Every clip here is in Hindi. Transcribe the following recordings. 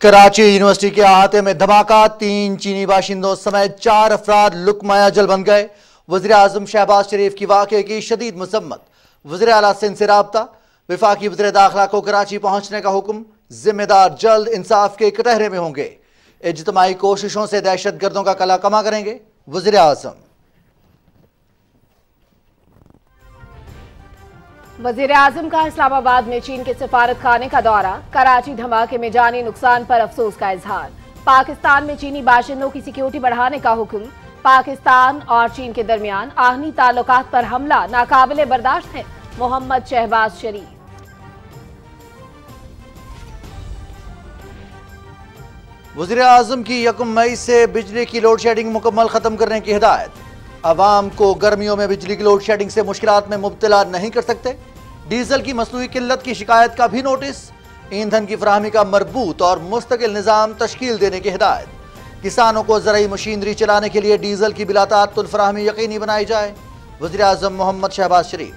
कराची यूनिवर्सिटी के अहाते में धमाका, 3 चीनी बाशिंदों समेत 4 अफराद लुकमाया जल बन गए। वज़ीर आज़म शहबाज शरीफ की वाक़े की शदीद मज़म्मत, वज़ीर आला सिंध से राब्ता, वफाकी वज़ीर दाखिला को कराची पहुंचने का हुक्म, जिम्मेदार जल्द इंसाफ के कटहरे में होंगे, इज्तिमाई कोशिशों से दहशत गर्दों का कला कमा करेंगे वज़ीर आज़म। वज़ीर आज़म का इस्लामाबाद में चीन के सफारत खाने का दौरा, कराची धमाके में जानी नुकसान पर अफसोस का इजहार, पाकिस्तान में चीनी बाशिंदों की सिक्योरिटी बढ़ाने का हुक्म, पाकिस्तान और चीन के दरमियान आहनी ताल्लुकात पर हमला नाकाबिले बर्दाश्त है, मोहम्मद शहबाज शरीफ। वज़ीर आज़म की 1 मई से बिजली की लोड शेडिंग मुकम्मल खत्म करने की हिदायत, अवाम को गर्मियों में बिजली की लोड शेडिंग से मुश्किलात में मुब्तला नहीं कर सकते। डीजल की मसनूई किल्लत की शिकायत का भी नोटिस, ईंधन की फराहमी का मरबूत और मुस्तकिल निज़ाम तश्कील देने की हिदायत, किसानों को ज़राई मशीनरी चलाने के लिए डीजल की बिलाताअत्तुल फराहमी यकीनी बनाई जाए, वज़ीर आज़म मोहम्मद शहबाज शरीफ।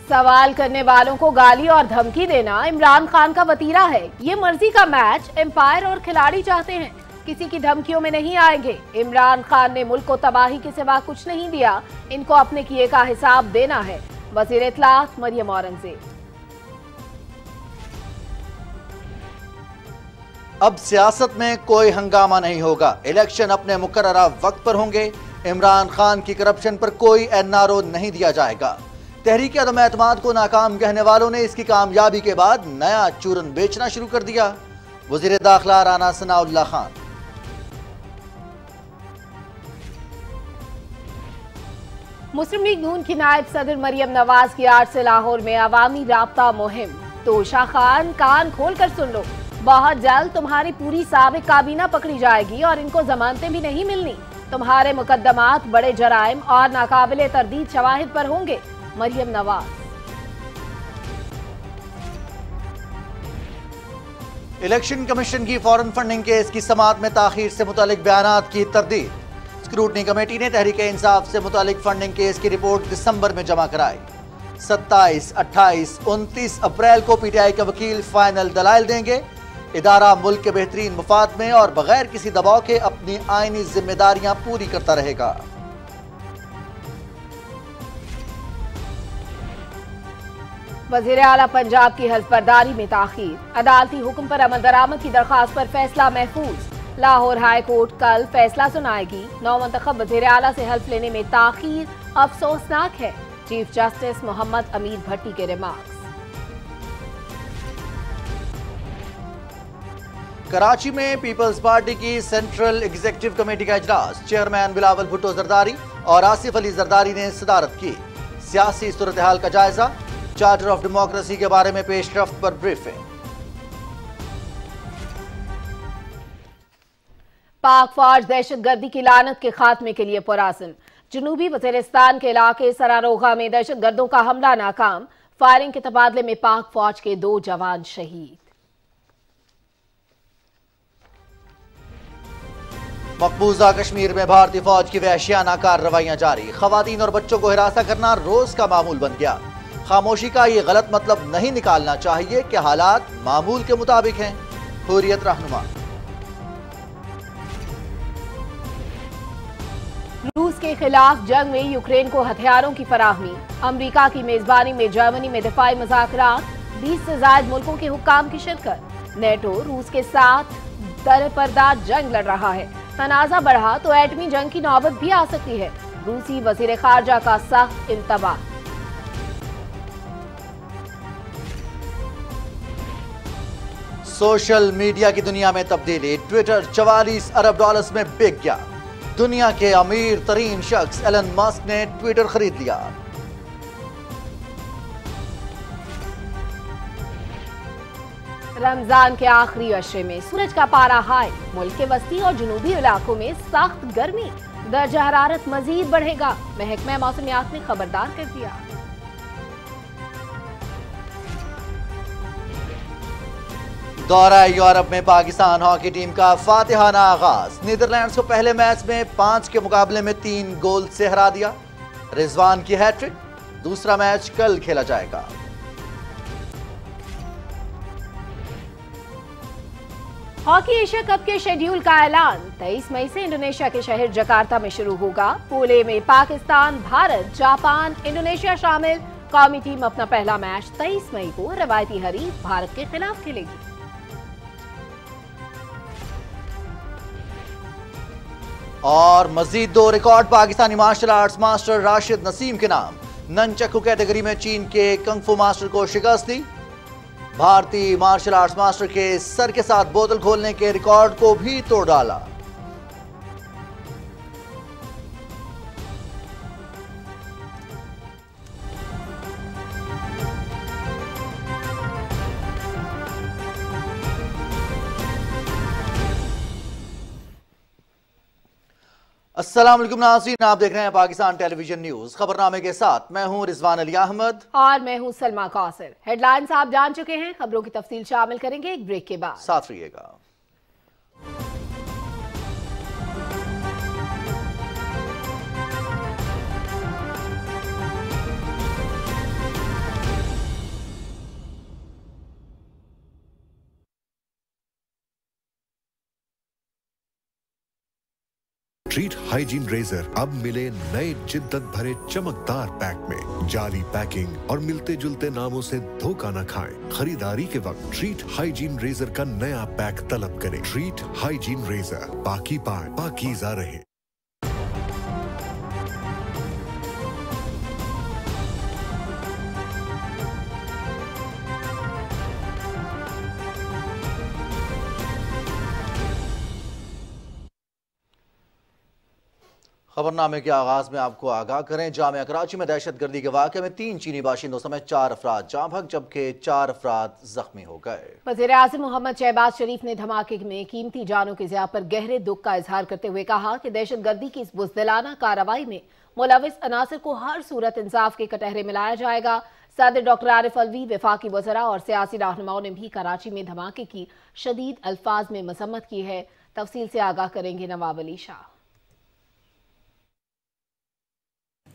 सवाल करने वालों को गाली और धमकी देना इमरान खान का वतीरा है। ये मर्जी का मैच एम्पायर और खिलाड़ी चाहते हैं, किसी की धमकियों में नहीं आएंगे। इमरान खान ने मुल्क को तबाही के सिवा कुछ नहीं दिया, इनको अपने किए का हिसाब देना है, वज़ीर इत्तलात मरियम औरंगज़ेब। अब सियासत में कोई हंगामा नहीं होगा, इलेक्शन अपने मुकर्ररा वक्त पर होंगे, इमरान खान की करप्शन पर कोई एनआरओ नहीं दिया जाएगा। तहरीक अदम एतमाद को नाकाम कहने वालों ने इसकी कामयाबी के बाद नया चूरन बेचना शुरू कर दिया, वज़ीर दाखिला राना सनाउल्लाह खान। मुस्लिम लीग नून की नायब सदर मरियम नवाज की आड़ से लाहौर में अवामी राब्ता मुहिम। तोशा खान, कान खोल कर सुन लो, बहुत जल्द तुम्हारी पूरी साबिक काबीना पकड़ी जाएगी और इनको जमानतें भी नहीं मिलनी। तुम्हारे मुकदमात बड़े जराइम और नाकाबिले तरदीद शवाहिद पर होंगे, मरियम नवाज। इलेक्शन कमीशन की फॉरेन फंडिंग केस की समाअत में ताखीर से मुतालिक बयानात की तरदीद, स्क्रूटनी कमेटी ने तहरीक इंसाफ से मुतालिक फंडिंग केस की रिपोर्ट दिसंबर में जमा कराई। 27, 28, 29 अप्रैल को पीटीआई के वकील फाइनल दलाइल देंगे। इदारा मुल्क के बेहतरीन मुफाद में और बगैर किसी दबाव के अपनी आईनी जिम्मेदारियां पूरी करता रहेगा। वज़ीर आला पंजाब की हल्फ बर्दारी में ताखीर, अदालती हुक्म पर अमल दरामद की दरखास्त पर फैसला महफूज। लाहौर हाई कोर्ट कल फैसला सुनाएगी। नौमंतखब वज़ीर आला से हल्फ लेने में ताखीर अफसोसनाक है, चीफ जस्टिस मोहम्मद अमीर भट्टी के रिमार्क्स। कराची में पीपल्स पार्टी की सेंट्रल एग्जीक्यूटिव कमेटी का इजलास, चेयरमैन बिलावल भुट्टो जरदारी और आसिफ अली जरदारी ने सदारत की। सियासी सूरत हाल का जायजा, चार्टर ऑफ डेमोक्रेसी के बारे में पेशरफ्त पर ब्रीफिंग। पाक फौज दहशतगर्दी की लानत के खात्मे के लिए पुरअज़्म। जनूबी वज़ीरिस्तान के इलाके सरारोगा में दहशतगर्दों का हमला नाकाम, फायरिंग के तबादले में पाक फौज के 2 जवान शहीद। मकबूजा कश्मीर में भारतीय फौज की वहशियाना कार्रवाइयां जारी, खवातीन और बच्चों को हिरासा करना रोज का मामूल बन गया। खामोशी का ये गलत मतलब नहीं निकालना चाहिए कि हालात मामूल के मुताबिक हैं, हुर्रियत रहनुमा। रूस के खिलाफ जंग में यूक्रेन को हथियारों की फराहमी, अमेरिका की मेजबानी में जर्मनी में दिफाई मुज़ाकरात, 20 से ज्यादा मुल्कों के हुक्काम की शिरकत। नेटो रूस के साथ दरपर्दा जंग लड़ रहा है, तनाज़ा बढ़ा तो एटमी जंग की नौबत भी आ सकती है, रूसी वज़ीर खारजा का सख्त इंतबाह। सोशल मीडिया की दुनिया में तब्दीली, ट्विटर 44 अरब डॉलर्स में बिक गया। दुनिया के अमीर तरीन शख्स एलन मस्क ने ट्विटर खरीद लिया। रमजान के आखिरी अशरे में सूरज का पारा हाई, मुल्क के वस्ती और जनूबी इलाकों में सख्त गर्मी, दर्जा हरारत मजीद बढ़ेगा, महकमा मौसमियात ने खबरदार कर दिया। दौरा यूरोप में पाकिस्तान हॉकी टीम का फातिहाना आगाज, नीदरलैंड्स को पहले मैच में 5 के मुकाबले में 3 गोल से हरा दिया। रिजवान की हैट्रिक, दूसरा मैच कल खेला जाएगा। हॉकी एशिया कप के शेड्यूल का ऐलान 23 मई से इंडोनेशिया के शहर जकार्ता में शुरू होगा। पूल में पाकिस्तान, भारत, जापान, इंडोनेशिया शामिल। कौमी टीम अपना पहला मैच 23 मई को रवायती हरीफ भारत के खिलाफ खेलेगी। और Majeed 2 record Pakistani martial arts master Rashid Naseem के नाम। ननचक्कू कैटेगरी में चीन के कंगफू मास्टर को शिकस्त दी। भारतीय मार्शल आर्ट्स मास्टर के सर के साथ बोतल खोलने के रिकॉर्ड को भी तोड़ डाला। अस्सलाम वालेकुम नाज़रीन, आप देख रहे हैं पाकिस्तान टेलीविजन न्यूज। खबरनामे के साथ मैं हूं रिजवान अली अहमद और मैं हूं सलमा कौसर। हेडलाइंस आप जान चुके हैं, खबरों की तफसील शामिल करेंगे एक ब्रेक के बाद। साथ रहिएगा। ट्रीट हाइजीन रेजर अब मिले नए जिद्दत भरे चमकदार पैक में। जाली पैकिंग और मिलते जुलते नामों से धोखा न खाएं। खरीदारी के वक्त ट्रीट हाइजीन रेजर का नया पैक तलब करें। ट्रीट हाइजीन रेजर, पाकी पाए पाकीज़ा रहे। खबरनामे के आगाज में आपको आगाह करें, जामिया कराची में दहशतगर्दी के वाक़े में 3 चीनी बाशिंदों समेत 4 अफराद जाँ बहक जबकि 4 अफराद जख्मी हो गए। वज़ीर आज़म मोहम्मद शहबाज शरीफ ने धमाके में कीमती जानों की ज़िया पर गहरे दुख का इजहार करते हुए कहा कि दहशतगर्दी की इस बुज़दिलाना कार्रवाई में मुलविस अनासर को हर सूरत इंसाफ के कटहरे में लाया जाएगा। सदर डॉक्टर आरिफ अलवी, वफाकी वज़रा और सियासी रहनुमाओं ने भी कराची में धमाके की शदीद अल्फाज में मसम्मत की है। तफसील से आगाह करेंगे नवाब अली शाह।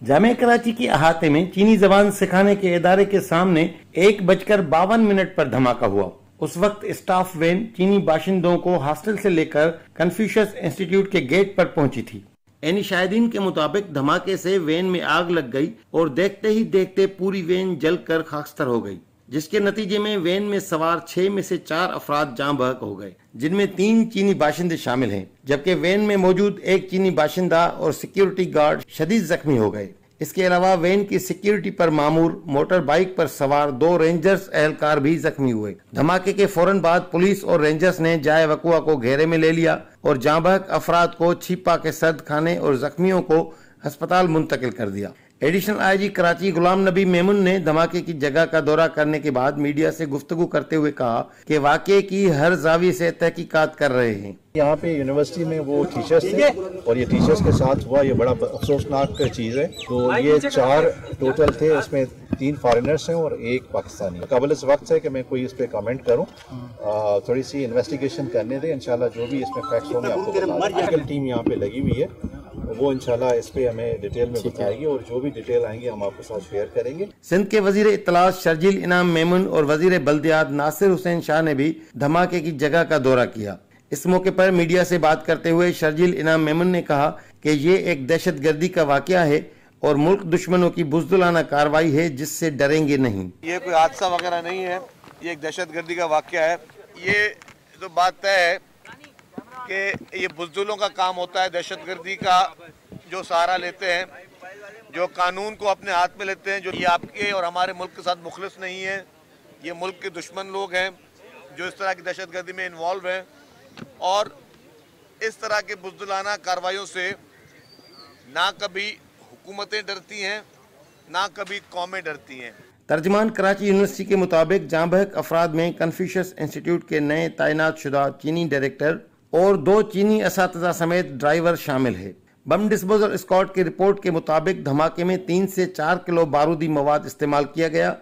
जामिया कराची के अहाते में चीनी जबान सिखाने के इदारे के सामने 1:52 पर धमाका हुआ। उस वक्त स्टाफ वैन चीनी बाशिंदों को हॉस्टल से लेकर कन्फ्यूशियस इंस्टीट्यूट के गेट पर पहुंची थी। एनी शाहिदीन के मुताबिक धमाके से वैन में आग लग गई और देखते ही देखते पूरी वैन जलकर खाकस्तर हो गई, जिसके नतीजे में वैन में सवार 6 में से 4 अफराद जाँ बहक हो गए, जिनमें 3 चीनी बाशिंदे शामिल हैं, जबकि वैन में मौजूद 1 चीनी बाशिंदा और सिक्योरिटी गार्ड शदीद जख्मी हो गए। इसके अलावा वैन की सिक्योरिटी पर मामूर मोटर बाइक पर सवार 2 रेंजर्स एहलकार भी जख्मी हुए। धमाके के फौरन बाद पुलिस और रेंजर्स ने जाए वकुआ को घेरे में ले लिया और जाँ बहक अफराद को छिपा के सर्द खाने और जख्मियों को अस्पताल मुंतकिल कर दिया। एडिशनल आईजी कराची गुलाम नबी मेमुन ने धमाके की जगह का दौरा करने के बाद मीडिया से गुफ्तगू करते हुए कहा कि वाक़े की हर जाविये से तहकीकात कर रहे हैं। यहाँ पे यूनिवर्सिटी में वो टीचर्स थे और ये टीचर्स के साथ हुआ, ये बड़ा अफसोसनाक चीज़ है। तो ये 4 टोटल थे, उसमें 3 फॉरेनर्स हैं और 1 पाकिस्तानी। काबिल इस वक्त है कि मैं कोई इस पे कमेंट करूँ, थोड़ी सी इन्वेस्टिगेशन करने दें। इंशाल्लाह जो भी इसमें फैक्ट्स होंगे आपको टीम यहाँ पे लगी हुई है, वो इंशाल्लाह इस पे हमें डिटेल में बताएगी और जो भी डिटेल आएंगे हम आपके साथ शेयर करेंगे। सिंध के वजीर इत्तलात शर्जील इनाम मेमुन और वजीर बल्दियात नासिर हुसैन शाह ने भी धमाके की जगह का दौरा किया। इस मौके पर मीडिया से बात करते हुए शर्जील इनाम मेमुन ने कहा कि ये एक दहशतगर्दी का वाकया है और मुल्क दुश्मनों की बुज़दिलाना कार्रवाई है, जिससे डरेंगे नहीं। ये कोई हादसा वगैरह नहीं है, ये एक दहशतगर्दी का वाकया है। ये तो बात तय है कि ये बुज़दिलों का काम होता है, दहशतगर्दी का जो सहारा लेते हैं, जो कानून को अपने हाथ में लेते हैं, जो ये आपके और हमारे मुल्क के साथ मुखलिस नहीं है, ये मुल्क के दुश्मन लोग हैं जो इस तरह की दहशतगर्दी में इन्वॉल्व हैं। और इस तरह के बुज़दिलाना कार्रवाइयों से ना कभी हुकूमतें डरती हैं, ना कभी कौमें डरती हैं। तर्जमान कराची यूनिवर्सिटी के मुताबिक जाँ बहक अफराद में कन्फ्यूशियस इंस्टीट्यूट के नए तैनात शुदा चीनी डायरेक्टर और 2 चीनी असातिज़ा समेत ड्राइवर शामिल है। बम डिस्पोजल स्क्वाड की रिपोर्ट के मुताबिक धमाके में 3 से 4 किलो बारूदी मवाद इस्तेमाल किया गया,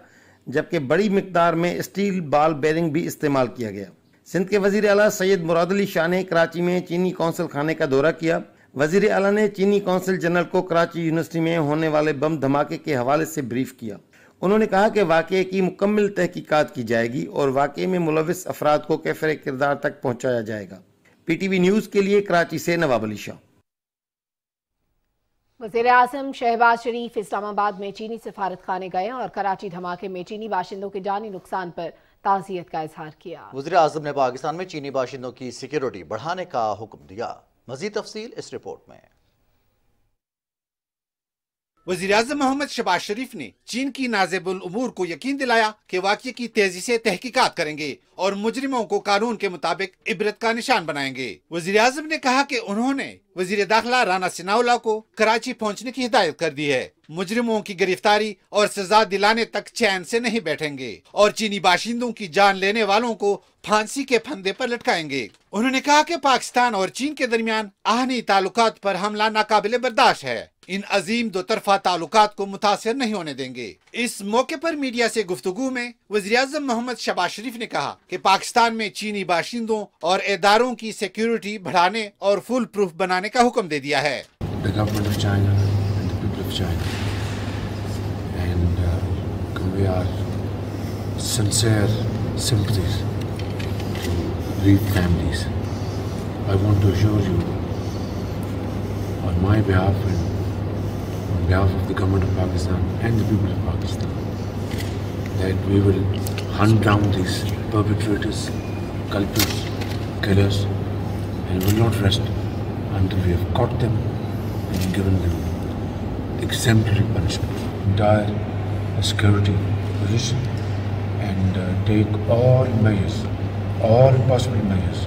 जबकि बड़ी मिकदार में स्टील बाल बेरिंग भी इस्तेमाल किया गया। सिंध के वजीर आला सैयद मुराद अली शाह ने कराची में चीनी कौंसल खाने का दौरा किया। वजीर आला ने चीनी कौंसल जनरल को कराची यूनिवर्सिटी में होने वाले बम धमाके के हवाले से ब्रीफ किया। उन्होंने कहा कि वाक़े की मुकम्मल तहकीकात की जाएगी और वाक़े में मुलविस अफराद को कैफरे किरदार तक पहुँचाया जाएगा। PTV न्यूज़ के लिए कराची से नवाब अली शाह। वज़ीर-ए-आज़म शहबाज शरीफ इस्लामाबाद में चीनी सफारत खाने गए और कराची धमाके में चीनी बाशिंदों के जानी नुकसान पर ताज़ियत का इजहार किया। वज़ीर-ए-आज़म ने पाकिस्तान में चीनी बाशिंदों की सिक्योरिटी बढ़ाने का हुक्म दिया। मज़ीद तफसील इस रिपोर्ट में। वज़ीर-ए-आज़म मोहम्मद शहबाज शरीफ ने चीन की नाज़िबुल उमूर को यकीन दिलाया कि वाक़ये की तेजी से तहकीकात करेंगे और मुजरिमों को कानून के मुताबिक इबरत का निशान बनाएंगे। वज़ीर-ए-आज़म ने कहा कि उन्होंने वज़ीर दाखिला राना सिनाउल्लाह को कराची पहुंचने की हिदायत कर दी है। मुजरिमों की गिरफ्तारी और सजा दिलाने तक चैन से नहीं बैठेंगे और चीनी बाशिंदों की जान लेने वालों को फांसी के फंदे पर लटकाएंगे। उन्होंने कहा कि पाकिस्तान और चीन के दरमियान आहनी ताल्लुकात पर हमला नाकाबिले बर्दाश्त है। इन अजीम दो तरफा ताल्लुकात को मुतासिर नहीं होने देंगे। इस मौके पर मीडिया से गुफ्तगू में वज़ीर-ए-आज़म मोहम्मद शहबाज शरीफ ने कहा कि पाकिस्तान में चीनी बाशिंदों और इदारों की सिक्योरिटी बढ़ाने और फुल प्रूफ बनाने का हुक्म दे दिया है। On behalf of the government of Pakistan and the people of Pakistan, that we will hunt down these perpetrators, culprits, killers, and will not rest until we have caught them and given them exemplary punishment. Entire security position and take all measures, all possible measures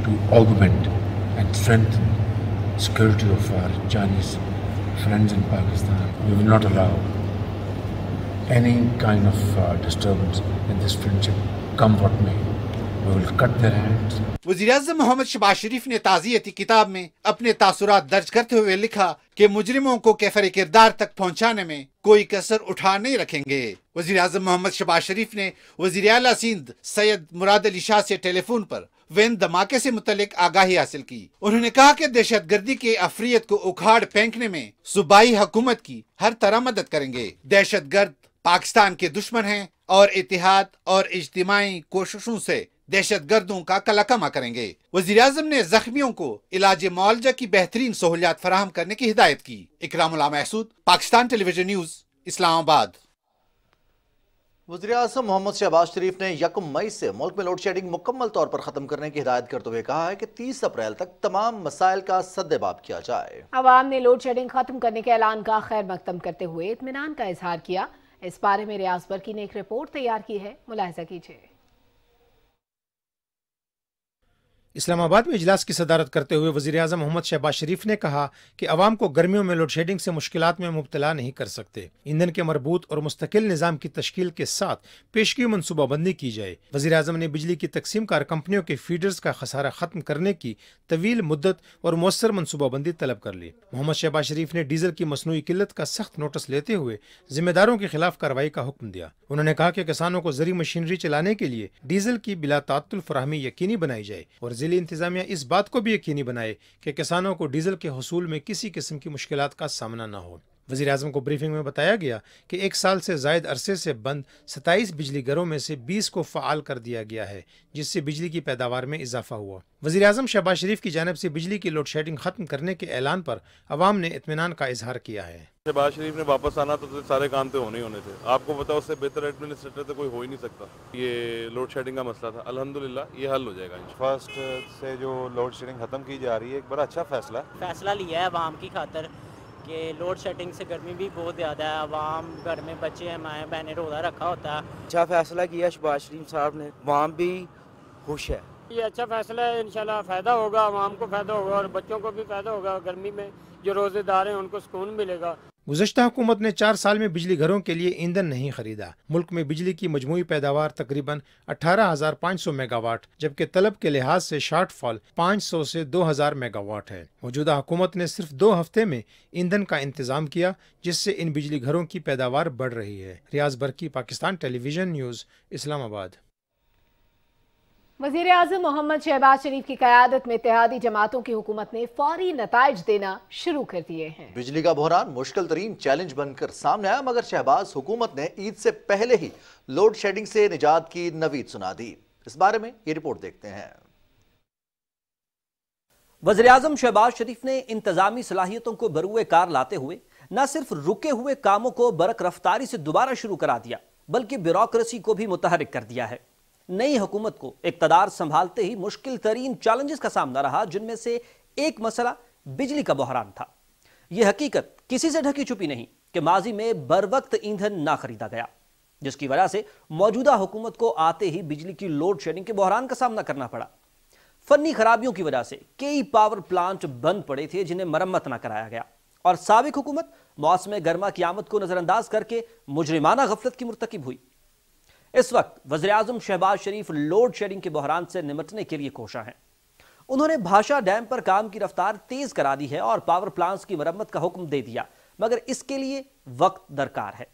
to augment and strengthen security of our Chinese friends in Pakistan. We will not allow any kind of disturbance in this friendship, come what may. We will cut their hands. वज़ीर-ए-आज़म मोहम्मद शहबाज शरीफ ने ताज़ियती किताब में अपने तासुरात दर्ज करते हुए लिखा कि मुजरिमों को कैफरे किरदार तक पहुंचाने में कोई कसर उठा नहीं रखेंगे। वज़ीर-ए-आज़म मोहम्मद शहबाज शरीफ ने वज़ीर आला सिंध सैयद मुराद अली शाह से टेलीफोन पर वैन धमाके से मुतल्लिक आगाही हासिल की। उन्होंने कहा कि दहशतगर्दी के अफरियत को उखाड़ फेंकने में सूबाई हुकूमत की हर तरह मदद करेंगे। दहशतगर्द पाकिस्तान के दुश्मन हैं और इत्तेहाद और इज्तिमाई कोशिशों से दहशतगर्दों का कलाकमा करेंगे। वज़ीर-ए-आज़म ने जख्मियों को इलाज मुआलजा की बेहतरीन सहूलियात फराहम करने की हिदायत की। Ikramullah Mehsud, Pakistan television news, Islamabad. वज़ीर-ए-आज़म मोहम्मद शहबाज शरीफ ने 1 मई से मुल्क में लोड शेडिंग मुकम्मल तौर पर खत्म करने की हिदायत करते हुए कहा है कि 30 अप्रैल तक तमाम मसाइल का सद्देबाब किया जाए। अवाम ने लोड शेडिंग खत्म करने के ऐलान का खैर मकदम करते हुए इत्मीनान का इजहार किया। इस बारे में रियाज बरकी ने एक रिपोर्ट तैयार की है, मुलाहिजा कीजिए। इस्लामाबाद में इजलास की सदारत करते हुए वज़ीर-ए-आज़म मोहम्मद शहबाज शरीफ ने कहा कि अवाम को गर्मियों में लोड शेडिंग से मुश्किलात में मुब्तला नहीं कर सकते। ईंधन के मरबूत और मुस्तकिल निज़ाम की तश्कील के साथ पेशगी मनसूबाबंदी की जाए। वज़ीर-ए-आज़म ने बिजली की तकसीम कार कंपनियों के फीडर्स का खसारा खत्म करने की तवील मुद्दत और मौसर मनसूबाबंदी तलब कर ली। मोहम्मद शहबाज शरीफ ने डीजल की मसनूई किल्लत का सख्त नोटिस लेते हुए जिम्मेदारों के खिलाफ कार्रवाई का हुक्म दिया। उन्होंने कहा कि किसानों को ज़री मशीनरी चलाने के लिए डीजल की बिला तात्तुल फराहमी यकीनी बनाई जाए और ज़िली इंतजामिया इस बात को भी यकीनी बनाए कि किसानों को डीजल के हसूल में किसी किस्म की मुश्किलात का सामना न हो। वज़ीर-ए-आज़म को ब्रीफिंग में बताया गया कि 1 साल से जायद अरसे से बंद 27 बिजली घरों में से 20 को फ़ाल कर दिया गया है, जिससे बिजली की पैदावार में इजाफा हुआ। वज़ीर-ए-आज़म शहबाज शरीफ की जानिब से बिजली की लोड शेडिंग खत्म करने के ऐलान पर अवाम ने इत्मीनान का इजहार किया है। शहबाज शरीफ ने वापस आना तो सारे काम तो होने ही होने थे। आपको पता उससे बेहतर एडमिनिस्ट्रेटर तो कोई हो ही नहीं सकता। ये लोड शेडिंग का मसला था, अल्हम्दुलिल्लाह ये हल हो जाएगा। फर्स्ट से जो लोड शेडिंग खत्म की जा रही है, एक बड़ा अच्छा फैसला लिया है अवाम की खातर कि लोड शेडिंग से गर्मी भी बहुत ज़्यादा है। अवाम घर में बच्चे हैं, माएँ बहनें रोज़ा रखा होता है। अच्छा फैसला किया शहबाज शरीफ साहब ने, अवाम भी खुश है। ये अच्छा फैसला है, इंशाल्लाह फ़ायदा होगा, अवाम को फ़ायदा होगा और बच्चों को भी फ़ायदा होगा। गर्मी में जो रोज़ेदार हैं उनको सुकून मिलेगा। गुज़श्ता हुकूमत ने 4 साल में बिजली घरों के लिए ईंधन नहीं खरीदा। मुल्क में बिजली की मजमूई पैदावार तकरीबन 18,500 मेगावाट, जबकि तलब के लिहाज से शॉर्टफॉल 500 से 2,000 मेगावाट है। मौजूदा हुकूमत ने सिर्फ 2 हफ्ते में ईंधन का इंतजाम किया, जिससे इन बिजली घरों की पैदावार बढ़ रही है। रियाज बरकी, पाकिस्तान टेलीविजन न्यूज़, इस्लामाबाद। वज़ीर आज़म मोहम्मद शहबाज शरीफ की क़यादत में इत्तेहादी जमातों की हुकूमत ने फौरी नताइज देना शुरू कर दिए हैं। बिजली का बहरान मुश्किल तरीन चैलेंज बनकर सामने आया, मगर शहबाज हुकूमत ने ईद से पहले ही लोड शेडिंग से निजात की नवीद सुना दी। इस बारे में ये रिपोर्ट देखते हैं। वज़ीर आज़म शहबाज शरीफ ने इंतजामी सलाहियतों को बरूए कार लाते हुए न सिर्फ रुके हुए कामों को बरक रफ्तारी से दोबारा शुरू करा दिया, बल्कि ब्यूरोक्रेसी को भी मुतहरिक कर दिया है। नई हुकूमत को इक़्तिदार संभालते ही मुश्किल तरीन चैलेंजेस का सामना रहा, जिनमें से एक मसला बिजली का बहरान था। यह हकीकत किसी से ढकी छुपी नहीं कि माजी में बर वक्त ईंधन ना खरीदा गया, जिसकी वजह से मौजूदा हुकूमत को आते ही बिजली की लोड शेडिंग के बहरान का सामना करना पड़ा। फन्नी खराबियों की वजह से कई पावर प्लांट बंद पड़े थे जिन्हें मरम्मत न कराया गया, और साबिक हुकूमत मौसम गर्मा की आमद को नजरअंदाज करके मुजरिमाना गफलत की मुर्तकिब हुई। इस वक्त वज़ीर आज़म शहबाज शरीफ लोड शेडिंग के बहरान से निमटने के लिए कोशा हैं। उन्होंने भाषा डैम पर काम की रफ्तार तेज करा दी है और पावर प्लांट्स की मरम्मत का हुक्म दे दिया, मगर इसके लिए वक्त दरकार है।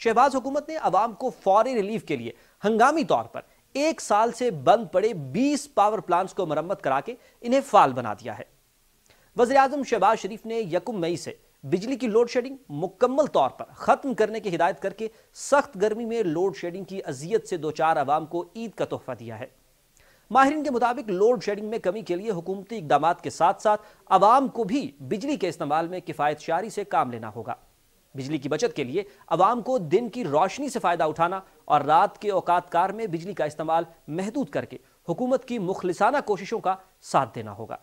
शहबाज हुकूमत ने अवाम को फौरी रिलीफ के लिए हंगामी तौर पर 1 साल से बंद पड़े 20 पावर प्लांट्स को मरम्मत करा के इन्हें फाल बना दिया है। वज़ीर आज़म शहबाज शरीफ ने 1 मई से बिजली की लोड शेडिंग मुकम्मल तौर पर खत्म करने की हिदायत करके सख्त गर्मी में लोड शेडिंग की अजियत से 2-4 अवाम को ईद का तोहफा दिया है। माहिरीन के मुताबिक लोड शेडिंग में कमी के लिए हुकूमती इकदामात के साथ साथ अवाम को भी बिजली के इस्तेमाल में किफायत शारी से काम लेना होगा। बिजली की बचत के लिए अवाम को दिन की रोशनी से फायदा उठाना और रात के औकात कार में बिजली का इस्तेमाल महदूद करके हुकूमत की मुखलिसाना कोशिशों का साथ देना होगा।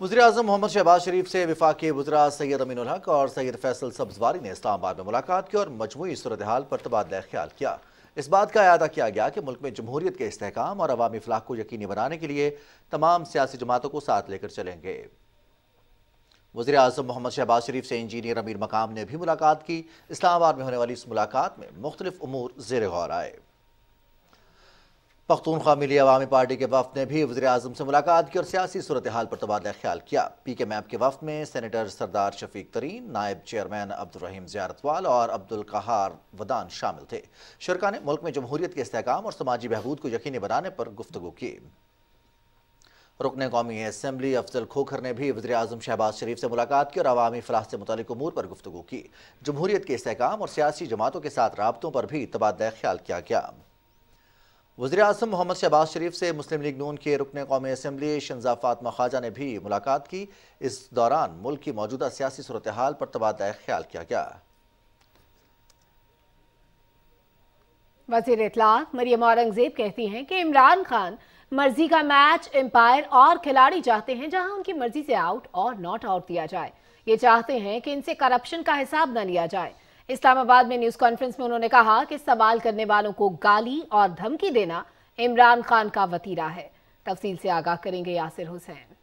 वज़ीर आज़म मोहम्मद शहबाज शरीफ से वफाकी वज़रा सैयद अमीनुल हक और सैयद फैसल सब्ज़वारी ने इस्लामाबाद में मुलाकात की और मजमूई सूरत हाल पर तबादला ख्याल किया। इस बात का अयादा किया गया कि मुल्क में जमहूरियत के इस्तेहकाम और अवामी फलाह को यकीनी बनाने के लिए तमाम सियासी जमातों को साथ लेकर चलेंगे। वज़ीर आज़म मोहम्मद शहबाज शरीफ से इंजीनियर अमीर मकाम ने भी मुलाकात की। इस्लामाबाद में होने वाली इस मुलाकात में मुख्तलिफ उमूर ज़ेर गौर आए। पख्तूनख्वा मिली अवामी पार्टी के वफ़द ने भी वज़ीर आज़म से मुलाकात की और सियासी सूरत हाल पर तबादला ख्याल किया। पीके मैप के वफ़द में सेनेटर सरदार शफीक तरीन, नायब चेयरमैन अब्दुर्रहीम ज़ियारतवाल और अब्दुल कहार वदान शामिल थे। शुरका ने मुल्क में जमहूरियत के इस्तेहकाम और समाजी बहबूद को यकीनी बनाने पर गुफ्तगू की। रुकने कौमी असम्बली अफजल खोखर ने भी वज़ीर आज़म शहबाज शरीफ से मुलाकात की और अवामी फलाह से मुतालिक उमूर पर गुफ्तगू की। जमहूरियत के इस्तेहकाम और सियासी जमातों के साथ राबतों पर भी तबादला ख्याल किया गया। वज़ीर आज़म मोहम्मद शहबाज शरीफ से मुस्लिम लीग नून के रुकने कौमी असम्बली शंजा फातिमा ख्वाजा ने भी मुलाकात की। इस दौरान मुल्क की मौजूदा सियासी सूरत हाल पर तबादला ख्याल किया गया। वज़ीर इत्तलात मरियम औरंगज़ेब कहती हैं कि इमरान खान मर्जी का मैच, एम्पायर और खिलाड़ी चाहते हैं जहां उनकी मर्जी से आउट और नॉट आउट दिया जाए। ये चाहते हैं कि इनसे करप्शन का हिसाब न लिया जाए। इस्लामाबाद में न्यूज कॉन्फ्रेंस में उन्होंने कहा कि सवाल करने वालों को गाली और धमकी देना इमरान खान का वतीरा है। तफसील से आगाह करेंगे यासिर हुसैन।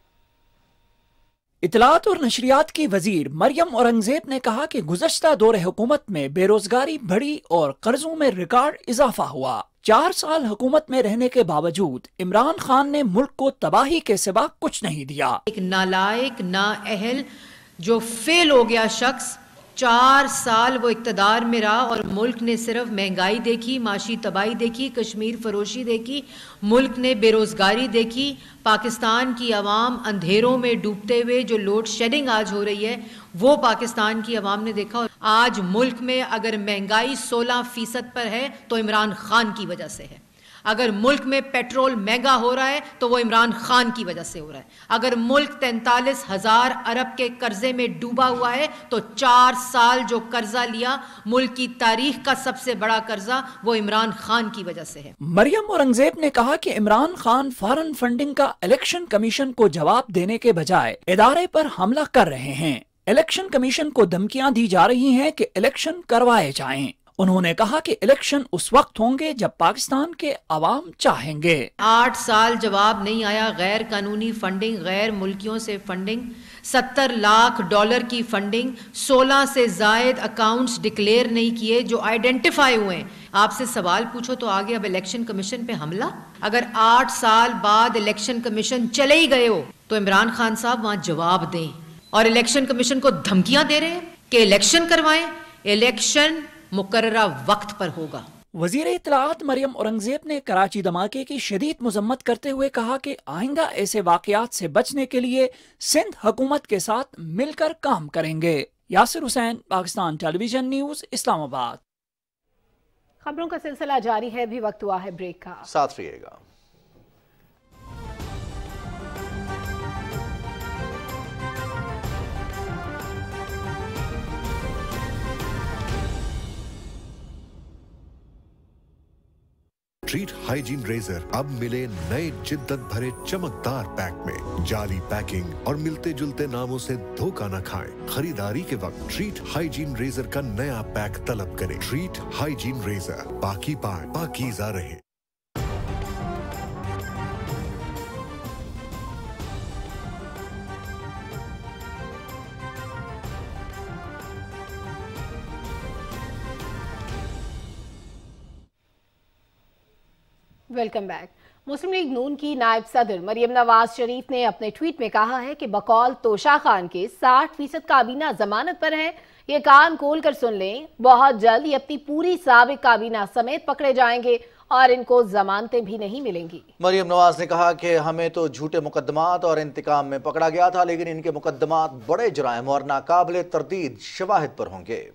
इत्तलात और नशरियात की वजीर मरियम औरंगजेब ने कहा कि गुज़श्ता दौरे हुकूमत में बेरोजगारी बढ़ी और कर्जों में रिकॉर्ड इजाफा हुआ। 4 साल हुकूमत में रहने के बावजूद इमरान खान ने मुल्क को तबाही के सिवा कुछ नहीं दिया। एक नालायक, नाअहल, जो फेल हो गया शख्स 4 साल वो इक़्तिदार में रहा और मुल्क ने सिर्फ महंगाई देखी, माशी तबाही देखी, कश्मीर फरोशी देखी, मुल्क ने बेरोजगारी देखी, पाकिस्तान की आवाम अंधेरों में डूबते हुए जो लोड शेडिंग आज हो रही है वो पाकिस्तान की आवाम ने देखा। आज मुल्क में अगर महंगाई 16% पर है तो इमरान खान की वजह से है। अगर मुल्क में पेट्रोल महंगा हो रहा है तो वो इमरान खान की वजह से हो रहा है। अगर मुल्क 43,000 अरब के कर्जे में डूबा हुआ है तो 4 साल जो कर्जा लिया, मुल्क की तारीख का सबसे बड़ा कर्जा, वो इमरान खान की वजह से है। मरियम औरंगजेब ने कहा कि इमरान खान फॉरेन फंडिंग का इलेक्शन कमीशन को जवाब देने के बजाय इदारे पर हमला कर रहे हैं। इलेक्शन कमीशन को धमकियां दी जा रही हैं कि इलेक्शन करवाए जाएं। उन्होंने कहा कि इलेक्शन उस वक्त होंगे जब पाकिस्तान के अवाम चाहेंगे। 8 साल जवाब नहीं आया। गैर कानूनी फंडिंग, गैर मुल्कियों से फंडिंग, $70 लाख की फंडिंग, 16 से जायद अकाउंट्स डिक्लेयर नहीं किए जो आइडेंटिफाई हुए हैं। आपसे सवाल पूछो तो आगे अब इलेक्शन कमीशन पे हमला। अगर 8 साल बाद इलेक्शन कमीशन चले ही गए हो तो इमरान खान साहब वहां जवाब दें। और इलेक्शन कमीशन को धमकियां दे रहे हैं कि इलेक्शन करवाएं। इलेक्शन मुकर्ररा वक्त पर होगा। वजीर इत्तलाआत मरियम औरंगजेब ने कराची धमाके की शदीद मजम्मत करते हुए कहा कि आइंदा ऐसे वाकयात से बचने के लिए सिंध हुकूमत के साथ मिलकर काम करेंगे। Yasir Hussain, Pakistan television news, Islamabad. खबरों का सिलसिला जारी है, भी वक्त हुआ है ब्रेक का, साथ रहिएगा। ट्रीट हाइजीन रेजर अब मिले नए जिद्दत भरे चमकदार पैक में। जाली पैकिंग और मिलते जुलते नामों से धोखा न खाएं। खरीदारी के वक्त ट्रीट हाइजीन रेजर का नया पैक तलब करें। ट्रीट हाइजीन रेजर, पाकी पाए पाकीज़ा रहे। Welcome back. Muslim League Noon की नायब सदर मरियम नवाज शरीफ ने अपने ट्वीट में कहा है कि बकौल तोशा खान के 60% काबीना जमानत पर है। ये कान खोल कर सुन लें, बहुत जल्द ये अपनी पूरी साबिक काबीना समेत पकड़े जाएंगे और इनको जमानतें भी नहीं मिलेंगी। मरियम नवाज ने कहा कि हमें तो झूठे मुकदमात और इंतकाम में पकड़ा गया था, लेकिन इनके मुकदमात बड़े जुराइम और नाकाबिले तरदीद शवाहिद पर होंगे।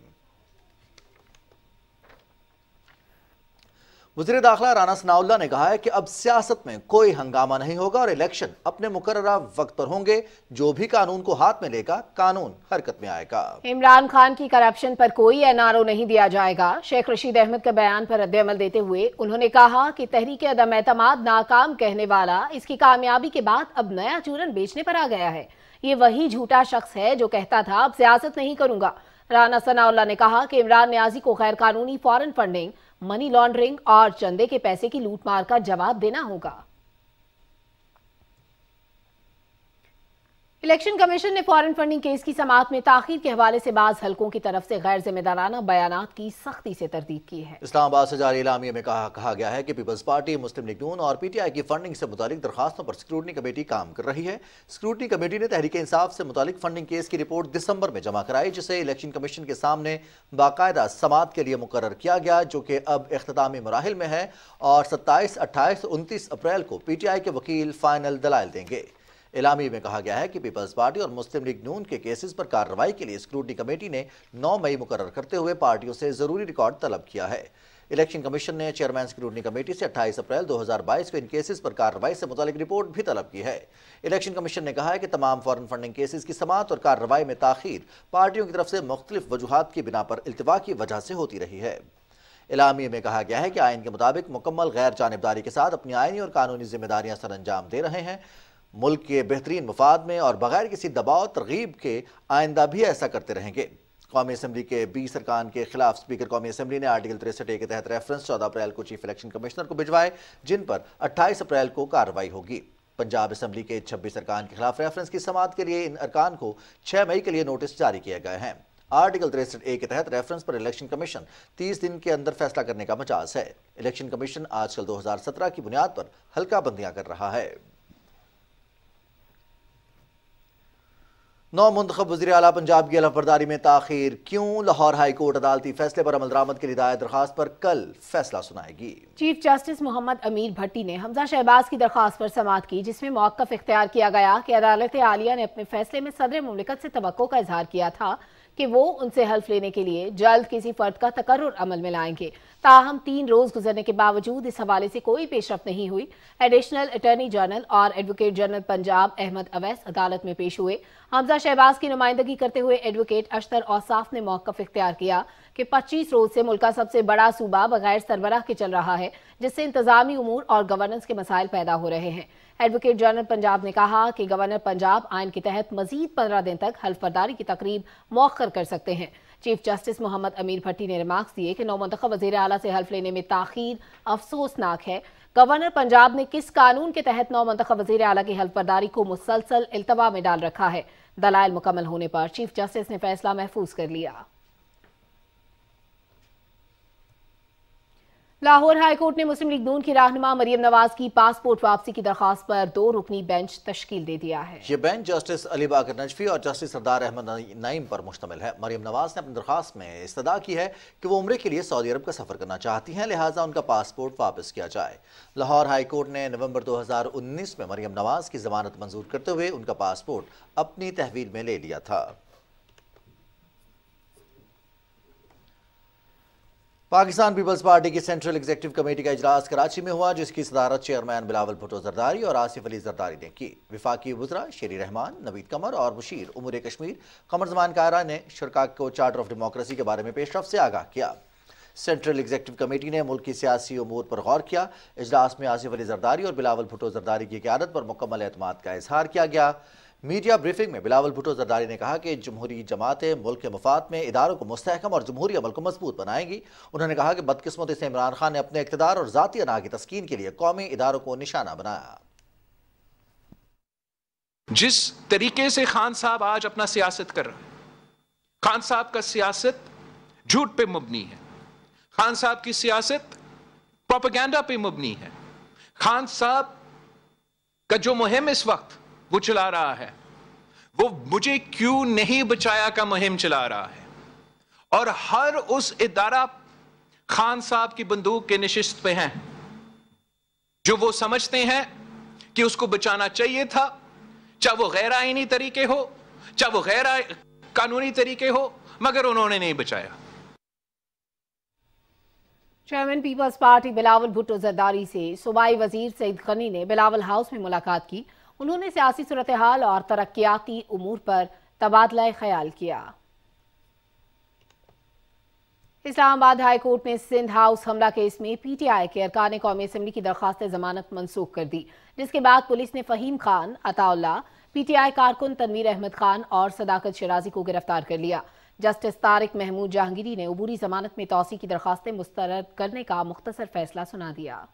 वज़ीर दाखिला राना सनाउल्लाह ने कहा है कि अब सियासत में कोई हंगामा नहीं होगा और इलेक्शन अपने मुकर्ररा वक्त पर होंगे। जो भी कानून को हाथ में लेगा, कानून हरकत में आएगा। इमरान खान की करप्शन पर कोई एनआरओ नहीं दिया जाएगा। शेख रशीद अहमद के बयान पर रद्द-ए-अमल देते हुए उन्होंने कहा कि तहरीक अदम एतमाद नाकाम कहने वाला इसकी कामयाबी के बाद अब नया चूरन बेचने पर आ गया है। ये वही झूठा शख्स है जो कहता था अब सियासत नहीं करूंगा। राना सनाउल्लाह ने कहा कि इमरान न्याजी को गैर कानूनी फॉरेन फंडिंग, मनी लॉन्ड्रिंग और चंदे के पैसे की लूटमार का जवाब देना होगा। इलेक्शन कमीशन ने फॉरेन फंडिंग केस की समाअत में ताखीर के हवाले से बाज हलकों की तरफ से गैर जिम्मेदाराना बयानात की सख्ती से तरदीद की है। इस्लामाबाद से जारी इलामिया में कहा गया है कि पीपल्स पार्टी, मुस्लिम लीग नून और पीटीआई की फंडिंग से मुतालिक दरखास्तों पर स्क्रूटनी कमेटी काम कर रही है। स्क्रूटनी कमेटी ने तहरीक इंसाफ से मुतालिक फंडिंग केस की रिपोर्ट दिसंबर में जमा कराई, जिसे इलेक्शन कमीशन के सामने बाकायदा समाअत के लिए मुकर्रर किया गया, जो कि अब इख्तितामी मराहिल में है और 27, 28 और 29 अप्रैल को पीटीआई के वकील फाइनल दलाइल देंगे। इलामी में कहा गया है कि पीपल्स पार्टी और मुस्लिम लीग नून के केसेस पर कार्रवाई के लिए स्क्रूटनी कमेटी ने 9 मई मुकर्रर करते हुए पार्टियों से जरूरी रिकॉर्ड तलब किया है। इलेक्शन कमीशन ने चेयरमैन स्क्रूटनी कमेटी से 28 अप्रैल 2022 को इन केसेस पर कार्रवाई से मुतालिक रिपोर्ट भी तलब की है। इलेक्शन कमीशन ने कहा है कि तमाम फॉरेन फंडिंग केसेस की समाअत और कार्रवाई में ताखीर पार्टियों की तरफ से मुख्तलिफ वजूहात की बिना पर इल्तिवा की वजह से होती रही है। इलामी में कहा गया है कि आइन के मुताबिक मुकम्मल गैर जानिबदारी के साथ अपनी आइनी और कानूनी जिम्मेदारियां सर अंजाम दे रहे हैं। मुल्क के बेहतरीन मफाद में और बगैर किसी दबाव तरगीब के आइंदा भी ऐसा करते रहेंगे। कौमी असम्बली के 20 अरकान के खिलाफ स्पीकर कौमी असम्बली ने आर्टिकल 63A के तहत रेफरेंस 14 अप्रैल को चीफ इलेक्शन कमिश्नर को भिजवाए, जिन पर 28 अप्रैल को कार्रवाई होगी। पंजाब असम्बली के 26 अरकान के खिलाफ रेफरेंस की समाअत के लिए इन अरकान को 6 मई के लिए नोटिस जारी किए गए हैं। आर्टिकल 63A के तहत रेफरेंस पर इलेक्शन कमीशन 30 दिन के अंदर फैसला करने का मजाज है। इलेक्शन कमीशन आजकल 2017 की बुनियाद पर हल्का बंदियां कर रहा है। नौ मुंतखब वज़ीर आला पंजाब की हलफबरदारी में ताखीर क्यों? लाहौर हाई कोर्ट अदालती फैसले पर अमल दरामद के लिए दायर दरखास्त पर कल फैसला सुनाएगी। चीफ जस्टिस मोहम्मद अमीर भट्टी ने हमजा शहबाज की दरखास्त पर समाअत की, जिसमें मौक़िफ़ इख्तियार किया गया कि अदालत आलिया ने अपने फैसले में सदर मुमलिकत से तवक्को का इजहार किया था कि वो उनसे हल्फ लेने के लिए जल्द किसी फर्द का तकर्रुर अमल में लाएंगे। ताहम 3 रोज गुजरने के बावजूद इस हवाले से कोई पेशरफ्त नहीं हुई। एडिशनल अटॉर्नी जनरल और एडवोकेट जनरल पंजाब अहमद अवैस अदालत में पेश हुए। हमजा शहबाज की नुमाइंदगी करते हुए एडवोकेट अख्तर औसाफ ने मौक़िफ़ इख्तियार किया कि 25 रोज से मुल्क का सबसे बड़ा सूबा बगैर सरबराह के चल रहा है, जिससे इंतजामी उमूर और गवर्नेंस के मसाइल पैदा हो रहे हैं। एडवोकेट जनरल पंजाब ने कहा कि गवर्नर पंजाब आइन के तहत मजीद 15 दिन तक हल्फबरदारी की तकरीब मौखर कर सकते हैं। चीफ जस्टिस मोहम्मद अमीर भट्टी ने रिमार्क्स दिए कि नौमुंतखब वज़ीर आला से हल्फ लेने में ताखीर अफसोसनाक है। गवर्नर पंजाब ने किस कानून के तहत नौमुंतखब वज़ीर आला की हल्फबरदारी को मुसलसल इल्तवा में डाल रखा है? दलाइल मुकम्मल होने पर चीफ जस्टिस ने फैसला महफूज कर लिया। लाहौर हाईकोर्ट ने मुस्लिम लीग नून की रहनुमा मरियम नवाज की पासपोर्ट वापसी की दरखास्त पर 2 रुकनी बेंच तश्कील दे दिया है। ये बेंच जस्टिस अली बाकर नजफी और जस्टिस सरदार अहमद नईम पर मुश्तमिल है। मरियम नवाज ने अपनी दरखास्त में इस्तदा की है कि वो उम्रे के लिए सऊदी अरब का सफर करना चाहती हैं, लिहाजा उनका पासपोर्ट वापस किया जाए। लाहौर हाईकोर्ट ने नवंबर 2019 में मरियम नवाज की जमानत मंजूर करते हुए उनका पासपोर्ट अपनी तहवील में ले लिया था। पाकिस्तान पीपल्स पार्टी की सेंट्रल एग्जीक्यूटिव कमेटी का इजलास कराची में हुआ, जिसकी सदारत चेयरमैन बिलावल भुट्टो जरदारी और आसिफ अली जरदारी ने की। विफाकी वज़रा शेरी रहमान, नवीद कमर और मुशीर उमूर कश्मीर कमर जमान कायरा ने शुरका को चार्टर ऑफ डेमोक्रेसी के बारे में पेशरफ से आगाह किया। सेंट्रल एग्जीक्यूटिव कमेटी ने मुल्क की सियासी उमूर पर गौर किया। इजलास में आसिफ अली जरदारी और बिलावल भुट्टो जरदारी की क़यादत पर मुकम्मल एतमाद का इजहार किया गया। मीडिया ब्रीफिंग में बिलावल भुट्टो जरदारी ने कहा कि जमहूरी जमातें मुल्क के मफाद में इदारों को मुस्तहकम और जमहूरी अमल को मजबूत बनाएंगी। उन्होंने कहा कि बदकिस्मती से इमरान खान ने अपने इक़्तिदार और ज़ाती अना की तस्कीन के लिए कौमी इदारों को निशाना बनाया। जिस तरीके से खान साहब आज अपना सियासत कर रहे हैं, खान साहब का सियासत झूठ पे मबनी है, खान साहब की सियासत प्रोपेगेंडा पे मबनी है। खान साहब का जो मुहिम इस वक्त वो चला रहा है, वो मुझे क्यों नहीं बचाया का मुहिम चला रहा है, और हर उस इदारा खान साहब की बंदूक के निशिस्त पे हैं जो वो समझते हैं कि उसको बचाना चाहिए था, चाहे वो गैर आईनी तरीके हो, चाहे वो गैर कानूनी तरीके हो, मगर उन्होंने नहीं बचाया। Chairman Peoples Party Bilawal Bhutto Zardari से सूबाई वजीर सईद गनी ने बिलावल हाउस में मुलाकात की। उन्होंने सियासी सूरत हाल और तरक्याती उमूर पर तबादला ख्याल किया। इस्लामाबाद हाई कोर्ट ने सिंध हाउस हमला केस में पीटीआई के अरकान कौमी असम्बली की दरखास्त जमानत मनसूख कर दी, जिसके बाद पुलिस ने फहीम खान, अताउल्ला, पीटीआई कारकुन तनवीर अहमद खान और सदाकत शराजी को गिरफ्तार कर लिया। जस्टिस तारिक महमूद जहांगीरी ने उबूरी जमानत में तौसी की दरखास्तें मुस्तरद करने का मुख्तसर फैसला सुना दिया।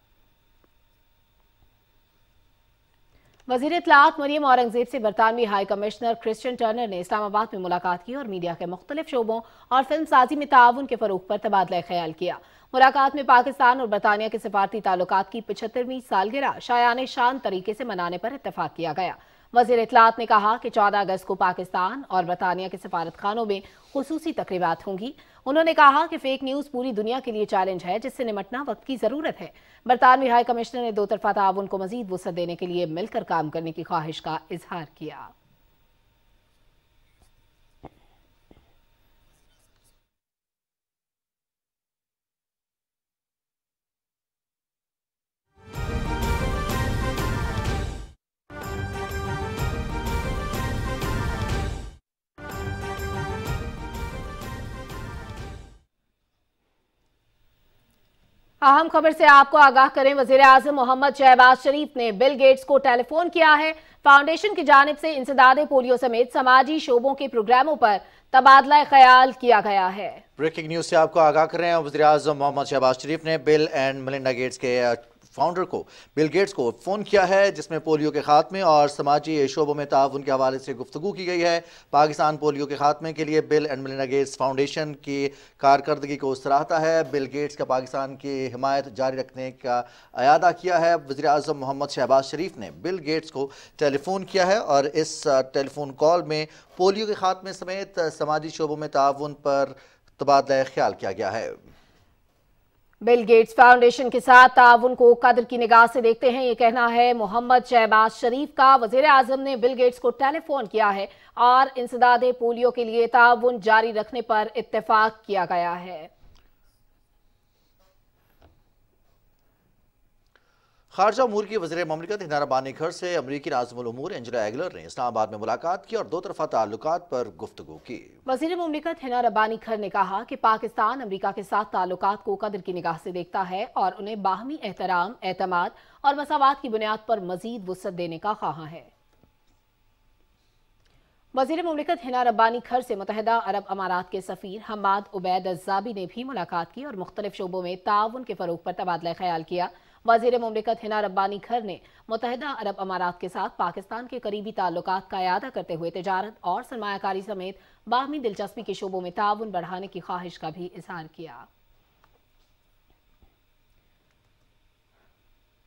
वज़ीर इत्तलाआत मरियम औरंगजेब से बरतानवी हाई कमिश्नर क्रिश्चियन टर्नर ने इस्लामाबाद में मुलाकात की और मीडिया के मुख्तलिफ शोबों और फिल्म साजी में ताउन के फरोग पर तबादला ख्याल किया। मुलाकात में पाकिस्तान और बरतानिया के सिफारती ताल्लुकात की 75वीं सालगिरह शायाने शान तरीके से मनाने पर इत्तफाक किया गया। वज़ीर इत्तलाआत ने कहा कि 14 अगस्त को पाकिस्तान और बरतानिया के सफारत खानों में खुसूसी तकरीबात होंगी। उन्होंने कहा कि फेक न्यूज़ पूरी दुनिया के लिए चैलेंज है, जिससे निमटना वक्त की ज़रूरत है। बरतानवी हाई कमिश्नर ने 2 तरफा ताउन को मजीद वुसअत देने के लिए मिलकर काम करने की ख्वाहिश का इजहार किया। अहम खबर से आपको आगाह करें, वजीर आजम मोहम्मद शहबाज शरीफ ने बिल गेट्स को टेलीफोन किया है। फाउंडेशन की जानिब से इंसदादे पोलियो समेत समाजी शोबों के प्रोग्रामों पर तबादला ख्याल किया गया है। ब्रेकिंग न्यूज से आपको आगाह कर रहे हैं, वजीर आजम मोहम्मद शहबाज शरीफ ने बिल एंड मेलिंडा गेट्स के फाउंडर को बिल गेट्स को फ़ोन किया है, जिसमें पोलियो के खात्मे और समाजी शोबों में ताउन के हवाले से गुफ्तगू की गई है। पाकिस्तान पोलियो के खात्मे के लिए bill and Melinda Gates foundation की कारकर्दगी को सराहता है। बिल गेट्स का पाकिस्तान की हिमायत जारी रखने का अयादा किया है। वज़ीर आज़म मोहम्मद शहबाज शरीफ ने बिल गेट्स को टेलीफोन किया है और इस टेलीफोन कॉल में पोलियो के खात्मे समेत समाजी शोबों में ताउन पर तबादला ख्याल किया गया है। बिल गेट्स फाउंडेशन के साथ ताउन को कदर की निगाह से देखते हैं, ये कहना है मोहम्मद शहबाज शरीफ का। वजीर आजम ने बिल गेट्स को टेलीफोन किया है और इंसदादे पोलियो के लिए ताउन जारी रखने पर इत्तेफाक किया गया है। खारजा उमूर की वज़ीर ममलिकत हिना रब्बानी घर से अमरीकी नाज़िमुल उमूर एंजेला एगलर ने इस्लामाबाद में मुलाकात की और 2 तरफा ताल्लुकात पर गुफ्तगू की। वज़ीर ममलिकत हिना रब्बानी घर ने कहा कि पाकिस्तान अमरीका के साथ ताल्लुकात को कदर की निगाह से देखता है और उन्हें बाहमी एहतराम, एतमाद और मसावात की बुनियाद पर मजीद वुसअत देने का ख्वाह है। वज़ीर ममलिकत हिना रब्बानी घर से मुत्तहिदा अरब अमारात के सफ़ीर हम्माद उबैद अज़्ज़ाबी ने भी मुलाकात की और मुख्तलिफ शोबों में ताउन के फ़रोग पर तबादला ख्याल किया। वज़ीर ममलिकत हिना रब्बानी घर ने मुत्तहिदा अरब अमारात के साथ पाकिस्तान के करीबी ताल्लुकात का इयादा करते हुए तिजारत और सरमायाकारी समेत बाहमी दिलचस्पी के शोबों में ताउन बढ़ाने की ख्वाहिश का भी इजहार किया।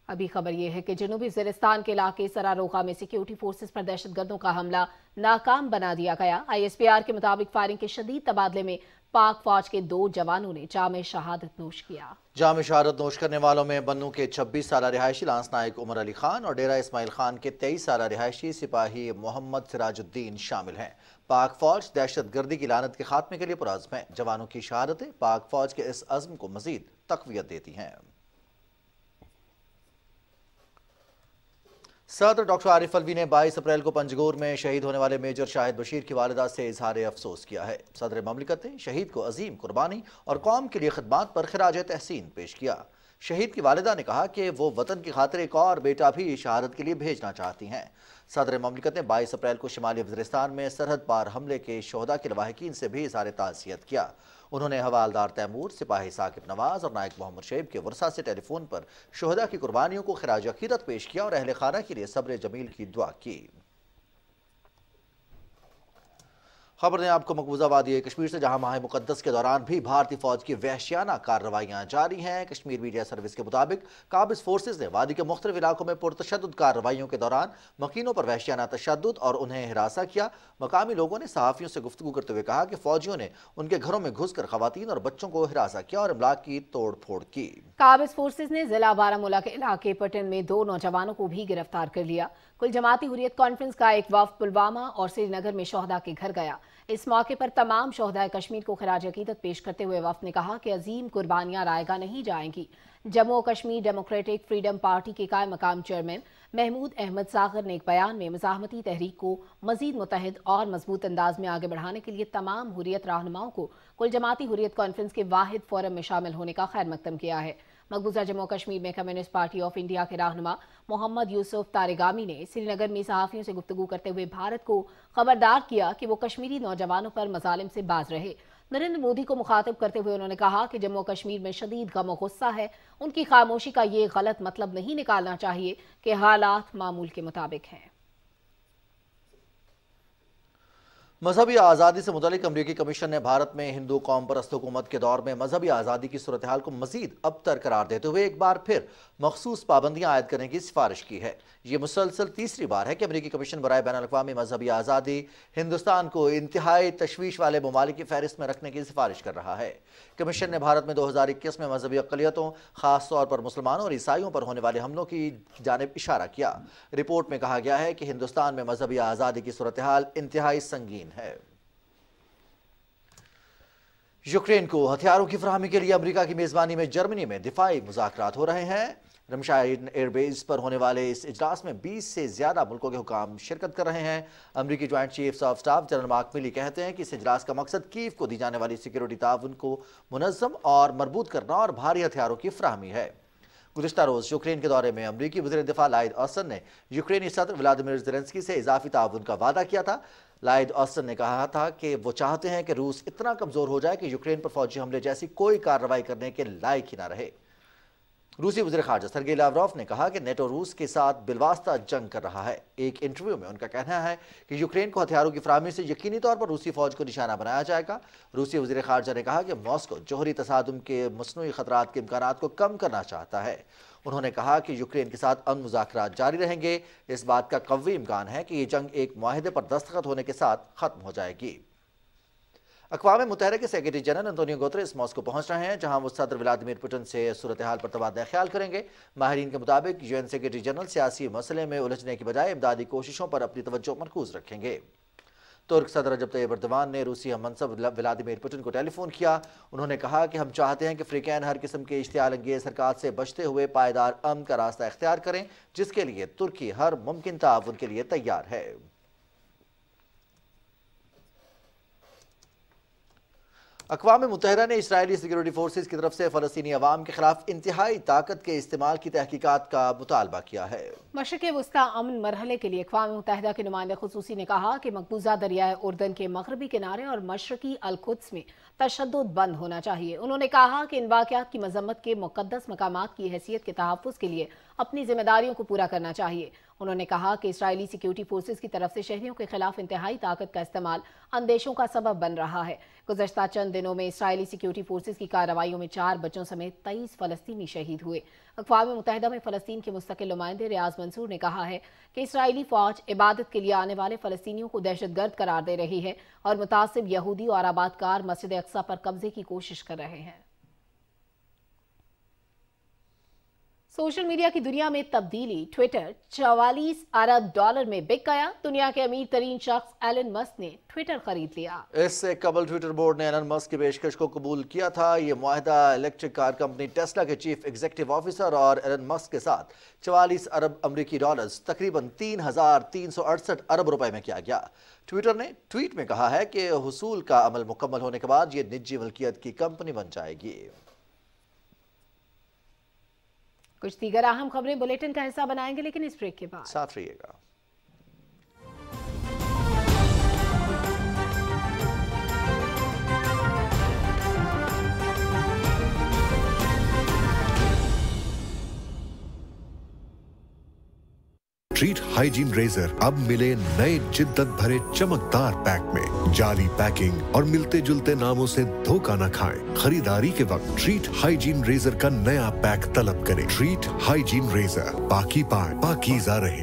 अभी खबर यह है कि जनूबी वज़ीरिस्तान के इलाके सरारोगा में सिक्योरिटी फोर्सेस पर दहशतगर्दों का हमला नाकाम बना दिया गया। ISPR के मुताबिक फायरिंग के शदीद तबादले में पाक फौज के 2 जवानों ने जामे शहादत नोश किया। जामे शहादत नोश करने वालों में बन्नू के 26 साल रिहायशी लांस नायक उमर अली खान और डेरा इस्माइल खान के 23 साल रिहायशी सिपाही मोहम्मद सिराजुद्दीन शामिल हैं। पाक फौज दहशतगर्दी की लानत के खात्मे के लिए पुरअज़्म है। जवानों की शहादतें पाक फौज के इस अज़्म को मजीद तक़वियत देती हैं। सदर डॉक्टर आरिफ अलवी ने 22 अप्रैल को पंजगोर में शहीद होने वाले मेजर शाहिद बशीर की वालिदा से इजहार अफसोस किया है। सदर ममलिकत ने शहीद को अजीम कुर्बानी और कौम के लिए खिदमात पर खिराज तहसीन पेश किया। शहीद की वालिदा ने कहा कि वो वतन की खातिर एक और बेटा भी शहादत के लिए भेजना चाहती हैं। सदर ममलिकत ने 22 अप्रैल को शुमाली वज़ीरिस्तान में सरहद पार हमले के शोहदा के लवाहिकीन से भी इज़हार ताज़ियत किया। उन्होंने हवालदार तैमूर, सिपाही साकिब नवाज और नायक मोहम्मद शैब के वर्सा से टेलीफोन पर शोहदा की कुर्बानियों को खिराज अकीदत पेश किया और अहले खाना के लिए सब्र जमील की दुआ की। खबर ने आपको मकबूजा वादी कश्मीर से, जहां माह मुकद्दस के दौरान भी भारतीय फौज की वहशियाना कार्रवाइयां जारी हैं। कश्मीर मीडिया सर्विस के मुताबिक काबिज फोर्सेज ने वादी के मुख्तलिफ इलाकों में पुरतशद्दुद कार्रवाइयों के दौरान मकीनों पर वहशियाना तशद्दुद और उन्हें हिरासा किया। मकामी लोगों ने सहाफ़ियों से गुफ्तगू करते हुए कहा कि फौजियों ने उनके घरों में घुसकर खवातीन और बच्चों को हिरासा किया और इमलाक की तोड़ फोड़ की। काबिज फोर्सेज ने जिला बारामूला के इलाके पटन में 2 नौजवानों को भी गिरफ्तार कर लिया। कुल जमाती हुर्रियत कॉन्फ्रेंस का एक वफ्द पुलवामा और श्रीनगर में शोहदा के घर गया। इस मौके पर तमाम शोहदाए कश्मीर को खिराज अकीदत पेश करते हुए वफ्द ने कहा कि अजीम कुर्बानियां रायगा नहीं जाएंगी। Jammu Kashmir democratic freedom party के कायम मकाम चेयरमैन महमूद अहमद सागर ने एक बयान में मुज़ाहमती तहरीक को मजीद मुतहद और मजबूत अंदाज में आगे बढ़ाने के लिए तमाम हुर्रियत रहनुमाओं को कुल जमाती हुर्रियत कॉन्फ्रेंस के वाहिद फोरम में शामिल होने का खैर मकदम किया है। मकबूजा जम्मू कश्मीर में कम्युनिस्ट पार्टी ऑफ इंडिया के रहनुमा मोहम्मद यूसुफ तारेगामी ने श्रीनगर में सहाफ़ियों से गुफ्तगू करते हुए भारत को खबरदार किया कि वो कश्मीरी नौजवानों पर मजालिम से बाज रहे। नरेंद्र मोदी को मुखातिब करते हुए उन्होंने कहा कि जम्मू कश्मीर में शदीद गम और गुस्सा है। उनकी खामोशी का ये गलत मतलब नहीं निकालना चाहिए कि हालात मामूल के मुताबिक हैं। मजहबी आज़ादी से मुतल्लिक अमरीकी कमीशन ने भारत में हिंदू कौम परस्त हुकूमत के दौर में मजहबी आज़ादी की सूरत हाल को मजीद अबतर करार देते हुए एक बार फिर मखसूस पाबंदियां आयद करने की सिफारिश की है। ये मुसलसल तीसरी बार है कि अमरीकी कमीशन बराए बैनुल-अक़वामी मजहबी आज़ादी हिंदुस्तान को इंतहाई तशवीश वाले ममालिक की फहरिस्त में रखने की सिफारिश कर रहा है। कमीशन ने भारत में 2021 में मजहबी अक़लियतों, खास तौर पर मुसलमानों और ईसाइयों पर होने वाले हमलों की जानिब इशारा किया। रिपोर्ट में कहा गया है कि हिंदुस्तान में मजहबी आज़ादी की सूरत हाल इंतहाई संगीन है। यूक्रेन को हथियारों की फराहमी के लिए अमेरिका की मेजबानी में जर्मनी में दिफाई मुज़ाकरात हो रहे हैं। रमशाइन एयरबेस पर होने वाले इस इजलास में 20 से ज्यादा मुल्कों के हुकाम शिरकत कर रहे हैं। अमरीकी joint chiefs of staff general mark मिली कहते हैं कि इस इजलास का मकसद कीव को दी जाने वाली सिक्योरिटी ताउन को मुनज़्ज़म और मरबूत करना और भारी हथियारों की फराहमी है। गुज़िश्ता रोज यूक्रेन के दौरे में अमरीकी वज़ीर दिफा लॉयड ऑस्टिन ने यूक्रेनी सदर व्लादिमीर ज़ेलेंस्की से इजाफी ताउन का वादा किया था। लॉयड ऑस्टिन ने कहा था कि वो चाहते हैं कि रूस इतना कमजोर हो जाए कि यूक्रेन पर फौजी हमले जैसी कोई कार्रवाई करने के लायक ही ना रहे। रूसी वज़ीर ख़ारजा सर्गेई लावरोव ने कहा कि नेटो रूस के साथ बिलवास्ता जंग कर रहा है। एक इंटरव्यू में उनका कहना है कि यूक्रेन को हथियारों की फराहमी से यकीनी तौर पर रूसी फौज को निशाना बनाया जाएगा। रूसी वज़ीर ख़ारजा ने कहा कि मॉस्को जोहरी तसादुम के मसनूई ख़तरात के इम्कानात को कम करना चाहता है। उन्होंने कहा कि यूक्रेन के साथ अमन मुज़ाकरात जारी रहेंगे। इस बात का कवी इम्कान है कि ये जंग एक मुआहदे पर दस्तखत होने के साथ ख़त्म हो जाएगी। अक़वाम मुत्तहिदा के secretary general Antonio Guterres Moscow पहुंच रहे हैं, जहां वो सदर व्लादिमीर पुतिन से सूरत हाल पर तबादला ख्याल करेंगे। माहिरीन के मुताबिक यूएन सेक्रेटरी जनरल सियासी मसले में उलझने की बजाय इमदादी कोशिशों पर अपनी तवज्जो मरकूज रखेंगे। तुर्क सदर रजब तैयब एर्दोगान ने रूसी हममनसब व्लादिमीर पुतिन को टेलीफोन किया। उन्होंने कहा कि हम चाहते हैं कि अफ्रीकैन हर किस्म के इश्तियाल अंगेज हरकत से बचते हुए पायदार अमन का रास्ता इख्तियार करें, जिसके लिए तुर्की हर मुमकिन ताउन के लिए तैयार है। अक़वाम मुत्तहिदा ने इस्राइली सिक्योरिटी फोर्सेज की तरफ से फ़लस्तीनी अवाम के खिलाफ इंतहाई ताकत के इस्तेमाल की तहकीकात का मुतालबा किया है। मशरिक़ वस्ता अमन मरहले के लिए अक़वाम मुत्तहिदा के नुमाइंदे ख़ुसूसी ने कहा कि मकबूजा दरियाए उर्दन के मगरबी किनारे और मशरक़ी अल-कुद्स में तशद्दुद बंद होना चाहिए। उन्होंने कहा कि इन वाक़यात की मज़म्मत के मुक़द्दस मकामात की हैसियत के तहफ़्फ़ुज़ के लिए अपनी जिम्मेदारियों को पूरा करना चाहिए। उन्होंने कहा कि इस्राएली सिक्योरिटी फोर्सेस की तरफ से शहरियों के खिलाफ इंतहाई ताकत का इस्तेमाल अंदेशों का सबब बन रहा है। गुज़श्ता चंद दिनों में इस्राएली सिक्योरिटी फोर्सेस की कार्रवाइयों में 4 बच्चों समेत 23 फलस्तीनी शहीद हुए। अक़वाम मुत्तहिदा में फ़लस्तीन के मुस्तकिल नुमाइंदे रियाज मंसूर ने कहा है कि इस्राएली फ़ौज इबादत के लिए आने वाले फ़लस्तीनियों को दहशतगर्द करार दे रही है और मुतासिब यहूदी और आबादकार मस्जिद अक्सा पर कब्जे की कोशिश कर रहे हैं। सोशल मीडिया की दुनिया में तब्दीली। ट्विटर 44 अरब डॉलर में बिक गया। दुनिया के अमीर तरीन शख्स एलन मस्क ने ट्विटर खरीद लिया। इससे कबल ट्विटर बोर्ड ने एलन मस्क की पेशकश को कबूल किया था। ये मुआहदा इलेक्ट्रिक कार कंपनी टेस्ला के चीफ एग्जीक्यूटिव ऑफिसर और एलन मस्क के साथ 44 अरब अमरीकी डॉलर्स तकरीबन 3,368 अरब रुपए में किया गया। ट्विटर ने ट्वीट में कहा है कि हुसूल का अमल मुकम्मल होने के बाद ये निजी मिल्कियत की कंपनी बन जाएगी। कुछ दीगर अहम खबरें बुलेटिन का हिस्सा बनाएंगे, लेकिन इस ब्रेक के बाद साथ रहिएगा। ट्रीट हाइजीन रेजर अब मिले नए जिद्दत भरे चमकदार पैक में। जाली पैकिंग और मिलते जुलते नामों से धोखा न खाएं। खरीदारी के वक्त ट्रीट हाइजीन रेजर का नया पैक तलब करें। ट्रीट हाइजीन रेजर, पाकी पाए पाकीज़ा रहे।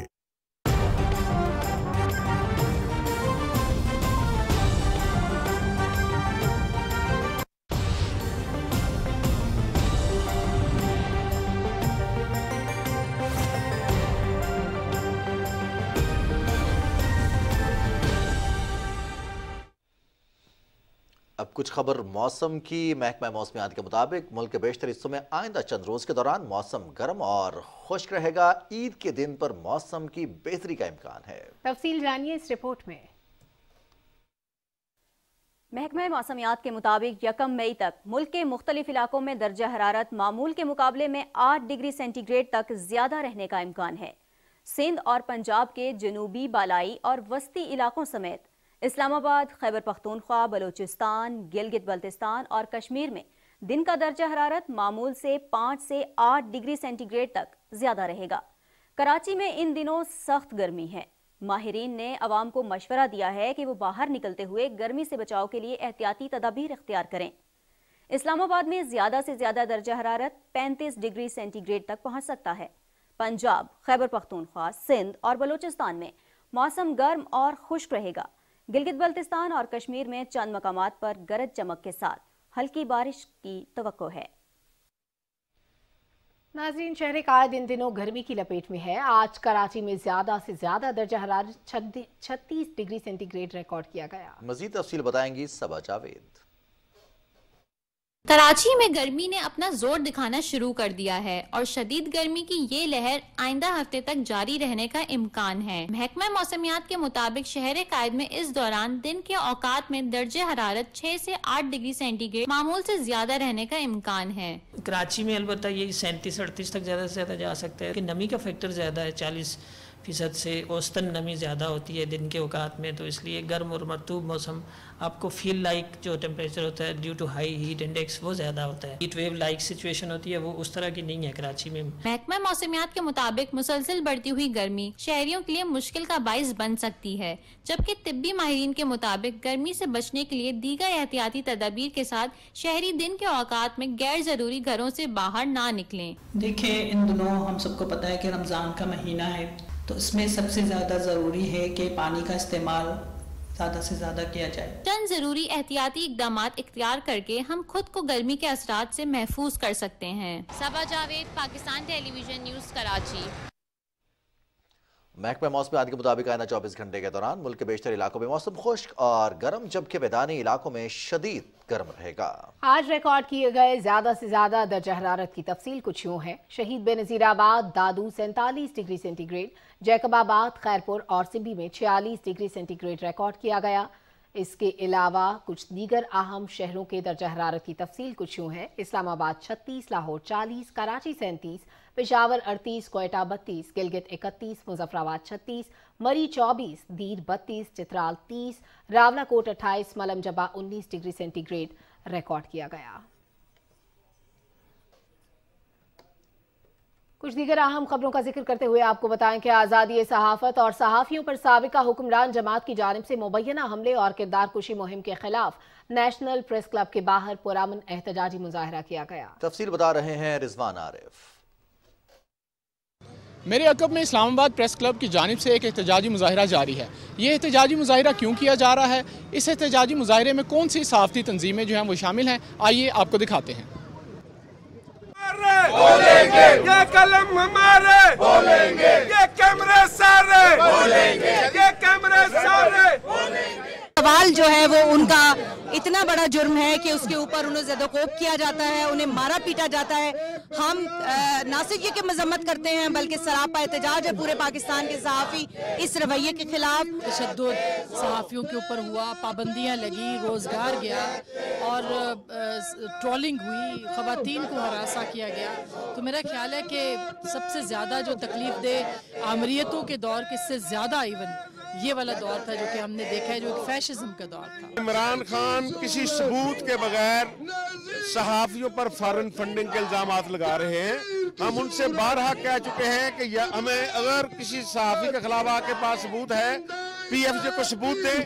अब कुछ खबर मौसम की। महकमा मौसमियात के मुताबिक मुल्क के बेशतर हिस्सों में आइंदा चंद रोज के दौरान मौसम गर्म और खुश्क रहेगा। ईद के दिन पर मौसम की बेहतरी का इम्कान है। तफसील जानिए इस रिपोर्ट में। महकमा मौसमियात के मुताबिक 1 मई तक मुल्क के मुख्तलिफ इलाकों में दर्जा हरारत मामूल के मुकाबले में 8 डिग्री सेंटीग्रेड तक ज्यादा रहने का इम्कान है। सिंध और पंजाब के जनूबी, बालाई और वस्ती इलाकों समेत इस्लामाबाद, खैबर पख्तूनख्वा, बलूचिस्तान, गिलगित बल्तिस्तान और कश्मीर में दिन का दर्जा हरारत मामूल से 5 से 8 डिग्री सेंटीग्रेड तक ज्यादा रहेगा। कराची में इन दिनों सख्त गर्मी है। माहिरीन ने अवाम को मशवरा दिया है कि वो बाहर निकलते हुए गर्मी से बचाव के लिए एहतियाती तदाबीर इख्तियार करें। इस्लामाबाद में ज्यादा से ज्यादा दर्जा हरारत 35 डिग्री सेंटीग्रेड तक पहुंच सकता है। पंजाब, खैबर पख्तूनख्वा, सिंध और बलूचिस्तान में मौसम गर्म और खुश्क रहेगा। गिलगित बल्तिस्तान और कश्मीर में चंद मकामात पर गरज चमक के साथ हल्की बारिश की तवक्को है। नाज़रीन, शहर कायद इन दिनों गर्मी की लपेट में है। आज कराची में ज्यादा से ज्यादा दर्जा हरारत 36 डिग्री सेंटीग्रेड रिकॉर्ड किया गया। मजीद तफसील बताएंगी सबा जावेद। कराची में गर्मी ने अपना जोर दिखाना शुरू कर दिया है और शदीद गर्मी की ये लहर आइंदा हफ्ते तक जारी रहने का इम्कान है। महकमा मौसमियात के मुताबिक शहर कायद में इस दौरान दिन के औकात में दर्जे हरारत 6 से 8 डिग्री सेंटीग्रेड मामूल से ज्यादा रहने का इम्कान है। कराची में अलबत्ता ये 37-38 तक ज्यादा से ज्यादा जा सकता है कि नमी का फैक्टर ज्यादा है। 40% से औसतन नमी ज़्यादा होती है दिन के औकात में, तो इसलिए गर्म और मरतूब मौसम आपको फील लाइक जो टेम्परेचर होता है due to high heat index वो ज़्यादा होता है। हीट वेव लाइक सिचुएशन होती है, वो उस तरह की नहीं है कराची में। महकमा मौसमियात के मुताबिक मुसलसल बढ़ती हुई गर्मी शहरियों के लिए मुश्किल का बाइस बन सकती है, जबकि तिब्बी माहिरीन के मुताबिक गर्मी से बचने के लिए दीगर एहतियाती तदाबीर के साथ शहरी दिन के औकात में गैर जरूरी घरों से बाहर ना निकलें। देखिए, इन दिनों हम सबको पता है कि रमज़ान का महीना है, तो इसमें सबसे ज़्यादा ज़रूरी है कि पानी का इस्तेमाल ज़्यादा से ज़्यादा किया जाए। चंद ज़रूरी एहतियाती इक़दामात इख्तियार करके हम खुद को गर्मी के असरात से महफूज कर सकते हैं। सबा जावेद, पाकिस्तान टेलीविजन न्यूज़, कराची। महकमा मौसमियात के मुताबिक आइंदा 24 घंटे के दौरान मुल्क के बेशतर इलाकों में मौसम खुश्क और गर्म, जबकि मैदानी इलाकों में शदीद गर्म रहेगा। आज रिकॉर्ड किए गए ज्यादा से ज्यादा दर्जा हरारत की तफसील कुछ यूं है। शहीद बेनज़ीराबाद, दादू 47 डिग्री सेंटीग्रेड, जैकबाबाद, खैरपुर और सिब्बी में 46 डिग्री सेंटीग्रेड रिकॉर्ड किया गया। इसके अलावा कुछ दीगर अहम शहरों के दर्जा हरारत की तफसील कुछ यूं है। इस्लामाबाद 36, लाहौर 40, कराची 37, पेशावर 38, कोयटा 32, गिलगित 31, मुजफ्फराबाद 36, मरी 24, दीर 32, Chitral 30, Rawalakot 28, मलमजबा 19 degree centigrade record किया गया। कुछ दीगर अहम खबरों का जिक्र करते हुए आपको बताएं कि आज़ादी सहाफत और सहाफ़ियों पर साबिका हुक्मरान जमात की जानिब से मुबैना हमले और किरदार कुशी मुहिम के खिलाफ नेशनल प्रेस क्लब के बाहर पुरअमन एहतजाजी मुजाहरा किया गया। तफसील बता रहे हैं रिजवान आरिफ। मेरे अकब में इस्लामाबाद प्रेस क्लब की जानिब से एक एहतजाजी मुजाहरा जारी है। ये एहतजाजी मुजाहरा क्यों किया जा रहा है, इस एहतजाजी मुजाहरे में कौन सी सहाफ़ती तंजीमें जो हैं वो शामिल हैं, आइए आपको दिखाते हैं। बोलेंगे ये कलम हमारे, बोलेंगे ये कैमरे सारे, बोलेंगे ये कैमरे सारे। सवाल जो है वो उनका इतना बड़ा जुर्म है कि उसके ऊपर उन्हें ज़दोकोब किया जाता है, उन्हें मारा पीटा जाता है। हम ना सिर्फ ये कि मजम्मत करते हैं बल्कि सरापा एहतजाज है पूरे पाकिस्तान के सहाफ़ी इस रवैये के खिलाफ। तशद्दुद सहाफ़ियों के ऊपर हुआ, पाबंदियाँ लगी, रोज़गार गया और ट्रोलिंग हुई, ख़वातीन को हरासा किया गया। तो मेरा ख्याल है कि सबसे ज़्यादा जो तकलीफ दे आमरीतों के दौर के इससे ज़्यादा इवन ये वाला दौर था जो कि हमने देखा है, जो एक फैशिज्म का दौर था। इमरान खान किसी सबूत के बगैर सहाफ़ियों पर फॉरेन फंडिंग के इल्जामात लगा रहे हैं। हम उनसे बारहा कह चुके हैं कि हमें अगर किसी सहाफ़ी के खिलाफ आपके पास सबूत है, PFJ को सबूत दे,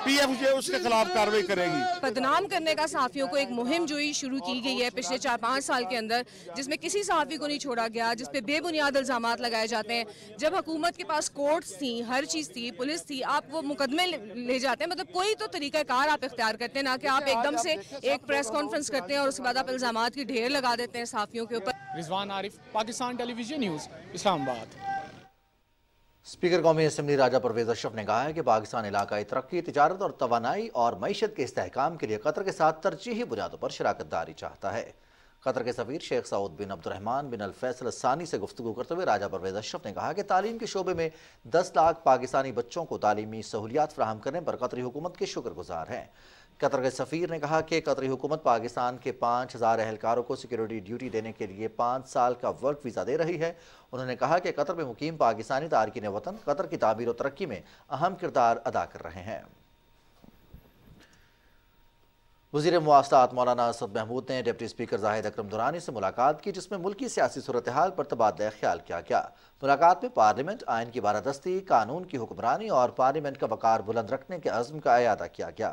PFJ उसके खिलाफ कार्रवाई करेगी। बदनाम करने का सहाफ़ियों को एक मुहिम जो ही शुरू की गई है पिछले 4-5 साल के अंदर, जिसमें किसी सहाफ़ी को नहीं छोड़ा गया, जिसपे बेबुनियाद इल्जामात लगाए जाते हैं। जब हुकूमत के पास कोर्ट्स थी, हर चीज़ थी, पुलिस थी, आप वो मुकदमे ले जाते हैं। मतलब कोई तो तरीकाकार आप इख्तियार करते हैं, ना कि आप एकदम से एक प्रेस कॉन्फ्रेंस करते हैं और उसके बाद आप इल्जामात की ढेर लगा देते हैं सहाफ़ियों के ऊपर। Rizwan Arif, Pakistan television news, Islamabad. Speaker कौमी असम्बली राजा परवेज अशरफ ने कहा है कि पाकिस्तान इलाकाई तरक्की, तिजारत और तवानाई और मईशत के इस्तेहकाम के लिए कतर के साथ तरजीही बुनियादों पर शराकतदारी चाहता है। कतर के सफीर शेख सऊद बिन अब्दुर्रहमान बिन अल फैसल सानी से गुफ्तगू करते हुए राजा परवेज अशरफ ने कहा कि तालीम के शोबे में 10 लाख पाकिस्तानी बच्चों को तालीमी सहूलियात फराहम करने पर कतरी हुकूमत के शुक्रगुजार हैं। कतर के सफ़ीर ने कहा कि कतरी हुकूमत पाकिस्तान के 5000 अहलकारों को सिक्योरिटी ड्यूटी देने के लिए 5 साल का वर्क वीज़ा दे रही है। उन्होंने कहा कि कतर में मुकीम पाकिस्तानी तारकीन वतन कतर की तामीर और तरक्की में अहम किरदार अदा कर रहे हैं। वज़ीर मुआसलात मौलाना असद महमूद ने डिप्टी स्पीकर जाहिद अकरम दुरानी से मुलाकात की, जिसमें मुल्की सियासी सूरत हाल पर तबादला ख्याल किया गया। मुलाकात में पार्लियामेंट, आइन की बारादस्ती, कानून की हुक्मरानी और पार्लियामेंट का वक़ार बुलंद रखने के अज़्म का इयादा किया गया।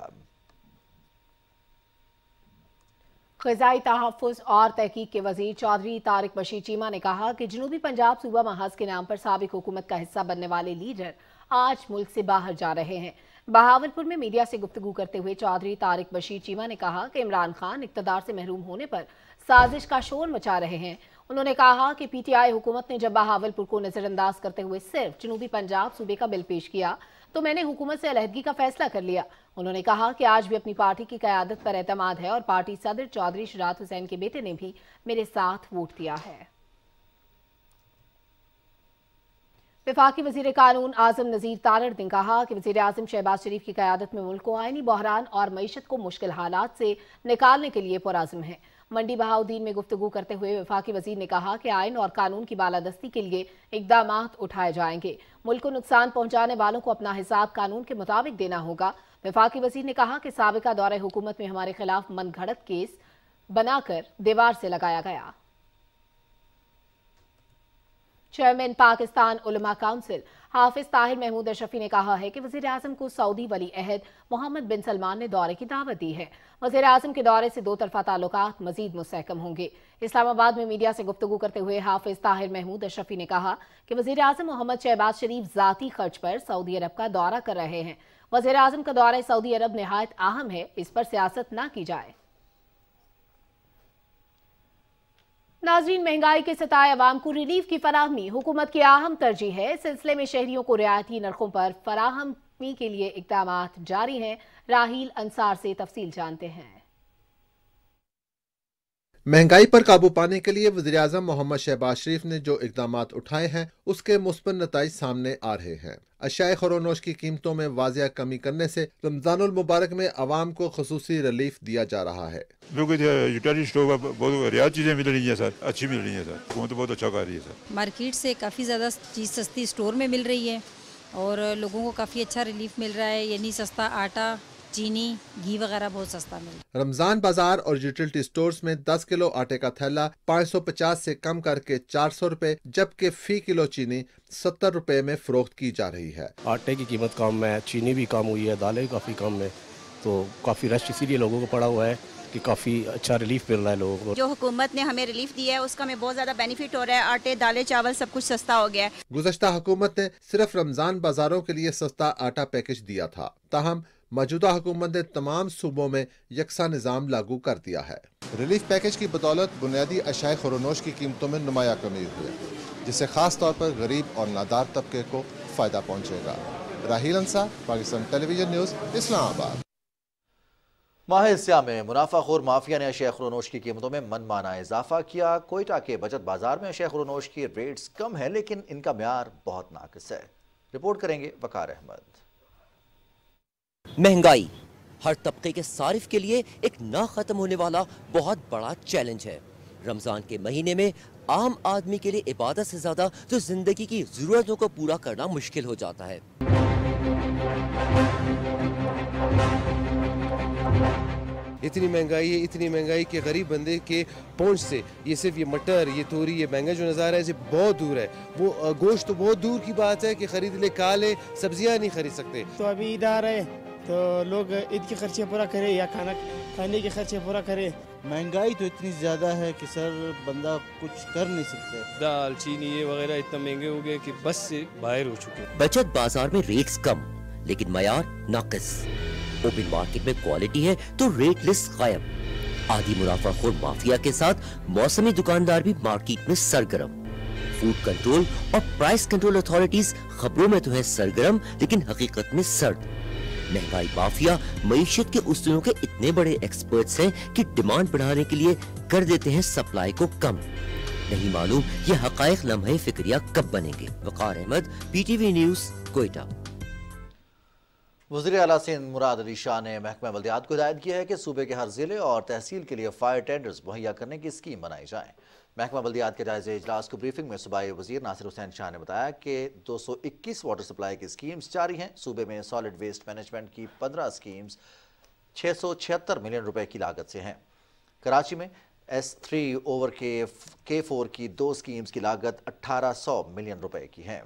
ग़िज़ाई तहफ़्फ़ुज़ और तहक़ीक़ के वज़ीर चौधरी तारिक बशीर चीमा ने कहा कि जनूबी पंजाब सूबा महज़ के नाम पर साबिक़ हुकूमत का हिस्सा बनने वाले लीडर आज मुल्क से बाहर जा रहे हैं। बहावलपुर में मीडिया से गुफ्तगू करते हुए चौधरी तारिक बशीर चीमा ने कहा कि इमरान खान इक़्तिदार से महरूम होने पर साजिश का शोर मचा रहे हैं। उन्होंने कहा कि PTI हुकूमत ने जब बहावलपुर को नज़रअंदाज करते हुए सिर्फ जनूबी पंजाब सूबे का बिल पेश किया तो मैंने हुकूमत से अलहदगी का फैसला कर लिया। उन्होंने कहा कि आज भी अपनी पार्टी की क़यादत पर एतमाद है और पार्टी सदर चौधरी शरात हुसैन के बेटे ने भी मेरे साथ वोट दिया है। वफाकी वज़ीर कानून आज़म नज़ीर तारड़ ने कहा कि वज़ीर आज़म शहबाज शरीफ की क़यादत में मुल्क को आइनी बहरान और मईशत को मुश्किल हालात से निकालने के लिए पुरअज़्म है। मंडी बहाउद्दीन में गुफ्तगू करते हुए वफाकी वज़ीर ने कहा कि आइन और कानून की बालादस्ती के लिए इक़दामात उठाए जाएंगे। मुल्क को नुकसान पहुंचाने वालों को अपना हिसाब कानून के मुताबिक देना होगा। वफाकी वज़ीर ने कहा कि साबिका दौरे हुकूमत में हमारे खिलाफ मनगढ़ंत केस बनाकर दीवार से लगाया गया। चेयरमैन पाकिस्तान उलमा काउंसिल हाफिज ताहिर महमूद अशरफी ने कहा है कि वज़ीर आज़म को सऊदी वली अहद मोहम्मद बिन सलमान ने दौरे की दावत दी है। वज़ीर आज़म के दौरे से 2 तरफ़ा ताल्लुकात मज़ीद मुस्तहकम होंगे। इस्लामाबाद में मीडिया से गुफ्तगू करते हुए हाफिज ताहिर महमूद अशरफी ने कहा कि वज़ीर आज़म मोहम्मद शहबाज शरीफ ज़ाती खर्च पर सऊदी अरब का दौरा कर रहे हैं। वज़ीर आज़म का दौरा सऊदी अरब निहायत अहम है, इस पर सियासत न की जाए। नाज़रीन, महंगाई के सताए अवाम को रिलीफ की फराहमी हुकूमत की अहम तरजीह है। इस सिलसिले में शहरियों को रियायती नरखों पर फराहमी के लिए इक़दामात जारी हैं। राहील अंसार से तफसील जानते हैं। महंगाई पर काबू पाने के लिए वज़ीर आज़म मोहम्मद शहबाज शरीफ ने जो इक़दामात उठाए हैं उसके मुस्बत नताइज सामने आ रहे हैं। अशियाए ख़ुरोनोश की कीमतों में वाज़िया कमी करने से रमज़ानुल मुबारक में आवाम को ख़ुसूसी रिलीफ दिया जा रहा है। यूटिलिटी स्टोर पर बहुत रियायत चीज़ें मिल रही हैं सर, अच्छी मिल रही हैं सर, हुकूमत बहुत अच्छा कर रही है सर। मार्केट से काफ़ी ज़्यादा चीज़ सस्ती स्टोर में मिल रही है और लोगों को काफ़ी अच्छा रिलीफ मिल रहा है। यानी सस्ता आटा, चीनी घी वगैरह बहुत सस्ता मिलता। रमजान बाजार और यूटिलिटी स्टोर्स में 10 किलो आटे का थैला 550 से कम करके 400 रुपए, जबकि फी किलो चीनी 70 रुपए में फरोख्त की जा रही है। आटे की कीमत कम है, चीनी भी कम हुई है, दालें भी काफ़ी कम है, तो काफ़ी रश इसीलिए लोगों को पड़ा हुआ है कि काफ़ी अच्छा रिलीफ मिल रहा है लोगों को। जो हुकूमत ने हमें रिलीफ दिया है उसका हमें बहुत ज़्यादा बेनिफिट हो रहा है। आटे, दालें, चावल सब कुछ सस्ता हो गया है। गुज़श्ता हुकूमत ने सिर्फ रमजान बाजारों के लिए सस्ता आटा पैकेज दिया था, ताहम मौजूदा हुकूमत ने तमाम सूबों में यकसा निज़ाम लागू कर दिया है। रिलीफ पैकेज की बदौलत बुनियादी अशाए खुरोनोश की कीमतों में नुमाया कमी हुई है, जिससे खास तौर पर गरीब और नादार तबके को फ़ायदा पहुँचेगा। राहील अंसार, पाकिस्तान टेलीविजन न्यूज़, इस्लामाबाद। माह स्याह में मुनाफाखोर माफिया ने अशिया खुरोनोश की कीमतों में मनमाना इजाफा किया। कोयटा के बचत बाजार में अशिया खुरोनोश की रेट्स कम है, लेकिन इनका म्यार बहुत नाकिस है। रिपोर्ट करेंगे वकार अहमद। महंगाई हर तबके के सारिफ के लिए एक ना खत्म होने वाला बहुत बड़ा चैलेंज है। रमजान के महीने में आम आदमी के लिए इबादत से ज्यादा तो जिंदगी की जरूरतों को पूरा करना मुश्किल हो जाता है। इतनी महंगाई के गरीब बंदे के पहुंच से ये सिर्फ ये मटर, ये तोरी, ये बैंगन जो नज़ारा है ये बहुत दूर है। वो गोश्त तो बहुत दूर की बात है कि खरीद ले, खा ले, सब्जियां नहीं खरीद सकते। तो अभी ईद आ रहे तो लोग ईद के खर्चे पूरा करे या खाने के खर्चे पूरा करे। महंगाई तो इतनी ज़्यादा है कि सर बंदा कुछ कर नहीं सकते। दाल, चीनी ये वगैरह इतना महंगे हो गए कि बस से बाहर हो चुके। बचत बाजार में रेट्स कम लेकिन मयार नाकिस। ओपन मार्केट में क्वालिटी है तो रेट लिस्ट गायब। आधी मुनाफाखोर माफिया के साथ मौसमी दुकानदार भी मार्केट में सरगर्म। फूड कंट्रोल और प्राइस कंट्रोल अथॉरिटीज खबरों में तो है सरगर्म लेकिन हकीकत में सर्द। महंगाई माफिया मईशत के उसूलों के इतने बड़े एक्सपर्ट्स हैं कि डिमांड बढ़ाने के लिए कर देते हैं सप्लाई को कम। नहीं मालूम ये हकायक लम्हे फिक्रिया कब बनेंगे। वकार अहमद, PTV न्यूज़, कोयटा। वज़ीर आला सिंध मुराद अली शाह ने महकमा बल्दियात को हिदायत की है कि सूबे के हर जिले और तहसील के लिए फायर टेंडर्स मुहैया करने की स्कीम बनाई जाए। महकमा बल्दियात के जायजे इजलास को ब्रीफिंग में सूबाई वज़ीर नासिर हुसैन शाह ने बताया कि 221 वाटर सप्लाई की स्कीम्स जारी हैं। सूबे में सॉलिड वेस्ट मैनेजमेंट की 15 स्कीम्स 676 मिलियन रुपए की लागत से हैं। कराची में S3 ओवर K4 की 2 स्कीम्स की लागत 1800 मिलियन रुपए की है।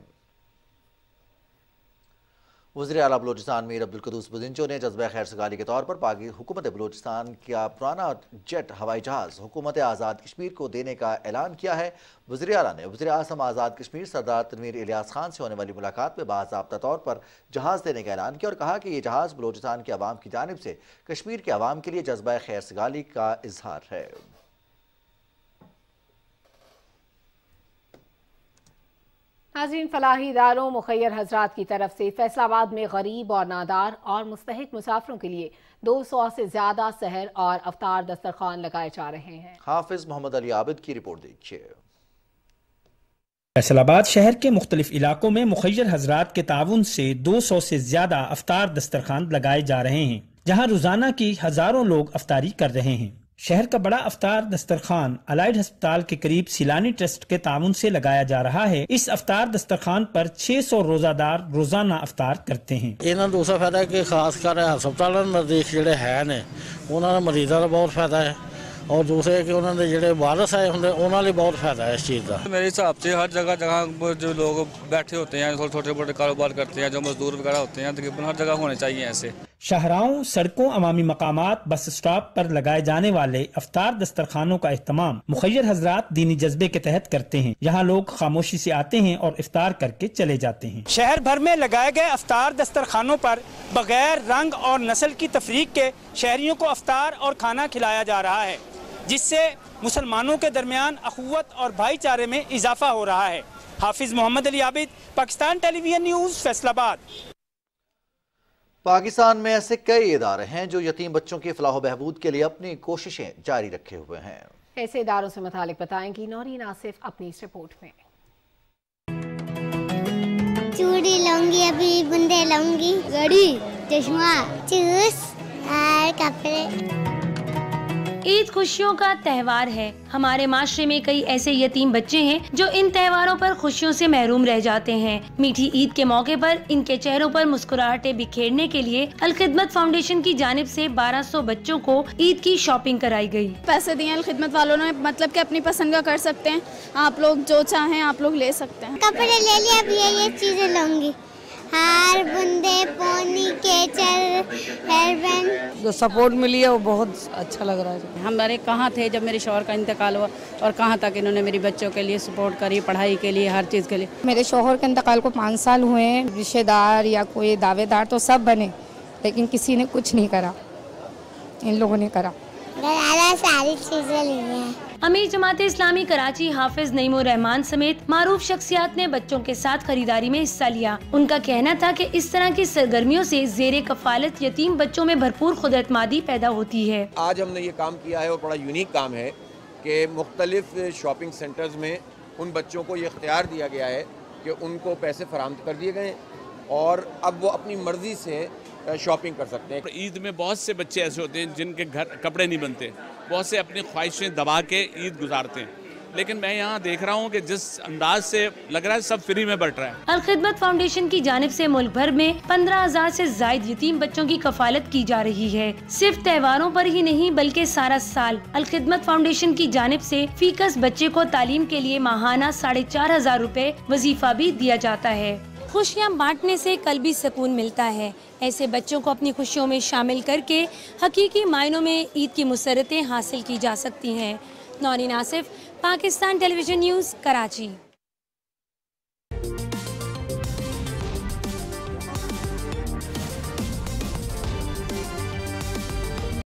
वज़ीर आला बलूचिस्तान मीर अब्दुल कुद्दूस बुज़िंचो ने जज्बा खैर सगाली के तौर पर पाकि हुकूमत बलूचिस्तान का पुराना जेट हवाई जहाज़ हुकूमत आज़ाद कश्मीर को देने का ऐलान किया है। वज़ीर आला ने वज़ीर आज़म आज़ाद कश्मीर सरदार तनवीर इलियास खान से होने वाली मुलाकात में बाज़ाब्ता तौर पर जहाज़ देने का ऐलान किया और कहा कि ये जहाज़ बलूचिस्तान के अवाम की जानिब से कश्मीर के अवाम के लिए जज्बा खैर सगाली का इजहार है। नाज़रीन, फलाही इदारों मुखैर हजरात की तरफ से फैसलाबाद में गरीब और नादार और मुस्तहिक मुसाफिरों के लिए 200 से ज्यादा सहर और अफ्तार दस्तरखान लगाए जा रहे हैं। हाफिज मोहम्मद अली आबिद की रिपोर्ट देखिए। फैसलाबाद शहर के मुख्तलिफ इलाकों में मुखैर हजरात के ताउन से 200 से ज्यादा अफ्तार दस्तरखान लगाए जा रहे हैं, जहाँ रोजाना की हजारों लोग अफ्तारी कर रहे हैं। शहर का बड़ा अफ्तार दस्तरखान अलाइड अस्पताल के करीब सिलानी ट्रस्ट के ताउन से लगाया जा रहा है। इस अफ्तार दस्तरखान पर 600 रोजादार रोजाना अफ्तार करते हैं। इन्होंने दूसरा फायदा है कि खासकर हस्पताल नजदीक जोड़े है ने उन्होंने मरीजों का बहुत फायदा है और दूसरे कि उन्होंने जो वारस आए होंगे उन्होंने बहुत फायदा है इस चीज़ का। मेरे हिसाब से हर जगह जो लोग बैठे होते हैं, छोटे मोटे कारोबार करते हैं, जो मजदूर वगैरह होते हैं, तकरीबन हर जगह होने चाहिए ऐसे। शाहराओं, सड़कों, अवामी मकामात, बस स्टॉप पर लगाए जाने वाले अफ्तार दस्तरखानों का इस्तेमाल मुखैर हजरात दीनी जज्बे के तहत करते हैं। यहाँ लोग खामोशी से आते हैं और इफ्तार करके चले जाते हैं। शहर भर में लगाए गए अफ्तार दस्तरखानों पर बगैर रंग और नस्ल की तफरीक के शहरियों को अफ्तार और खाना खिलाया जा रहा है, जिससे मुसलमानों के दरमियान अखुवत और भाईचारे में इजाफा हो रहा है। हाफिज मोहम्मद अली आबिद, पाकिस्तान टेलीविजन न्यूज़, फैसलाबाद। पाकिस्तान में ऐसे कई इदारे हैं जो यतीम बच्चों की फलाह बहबूद के लिए अपनी कोशिशें जारी रखे हुए हैं। ऐसे इदारों से मुतालिक बताएंगी नौरीन आसिफ अपनी इस रिपोर्ट में। चूड़ी लूंगी, अभी बुंदे लूंगी, घड़ी, चश्मा, जूस और कपड़े। ईद खुशियों का त्योहार है। हमारे माशरे में कई ऐसे यतीम बच्चे हैं जो इन त्योहारों पर खुशियों से महरूम रह जाते हैं। मीठी ईद के मौके पर इनके चेहरों पर मुस्कुराहटें बिखेरने के लिए अल खिदमत फाउंडेशन की जानिब से 1200 बच्चों को ईद की शॉपिंग कराई गई। पैसे दिए अल खिदमत वालों ने, मतलब कि अपनी पसंद का कर सकते हैं। आप लोग जो चाहें आप लोग ले सकते हैं। कपड़े ले लिए, अब ये चीजें लूंगी, हार, बुंदे, पोनी, केचर, हेयर बैंड। जो सपोर्ट मिली है वो बहुत अच्छा लग रहा है। हमारे कहाँ थे जब मेरे शौहर का इंतकाल हुआ और कहाँ तक इन्होंने मेरी बच्चों के लिए सपोर्ट करी, पढ़ाई के लिए, हर चीज़ के लिए। मेरे शौहर के इंतकाल को 5 साल हुए हैं। रिश्तेदार या कोई दावेदार तो सब बने, लेकिन किसी ने कुछ नहीं करा, इन लोगों ने करा। सारी चीजें ली हैं। अमीर जमात इस्लामी कराची हाफिज नईमुर रहमान समेत मारूफ शख्सियात ने बच्चों के साथ खरीदारी में हिस्सा लिया। उनका कहना था कि इस तरह की सरगर्मियों से ज़ेरे कफालत यतीम बच्चों में भरपूर खुदरतमादी पैदा होती है। आज हमने ये काम किया है और बड़ा यूनिक काम है कि मुख्तलिफ शॉपिंग सेंटर्स में उन बच्चों को ये इख्तियार दिया गया है कि उनको पैसे फराहम कर दिए गए और अब वो अपनी मर्जी से शॉपिंग कर सकते हैं। ईद में बहुत से बच्चे ऐसे होते हैं जिनके घर कपड़े नहीं बनते, बहुत से अपनी ख्वाहिशें दबा के ईद गुजारते हैं, लेकिन मैं यहाँ देख रहा हूँ कि जिस अंदाज से लग रहा है सब फ्री में बट रहा है। अल खिदमत फाउंडेशन की जानिब से मुल्क भर में 15,000 से जायद यतीम बच्चों की कफालत की जा रही है। सिर्फ त्योहारों पर ही नहीं बल्कि सारा साल अल खिदमत फाउंडेशन की जानिब से फीकस बच्चे को तालीम के लिए माहाना 4,500 रुपए वजीफा भी दिया जाता है। खुशियाँ बांटने से कल्बी सुकून मिलता है। ऐसे बच्चों को अपनी खुशियों में शामिल करके हकीकी मायनों में ईद की मुसरतें हासिल की जा सकती हैं। Naureen Asif, Pakistan television news, Karachi.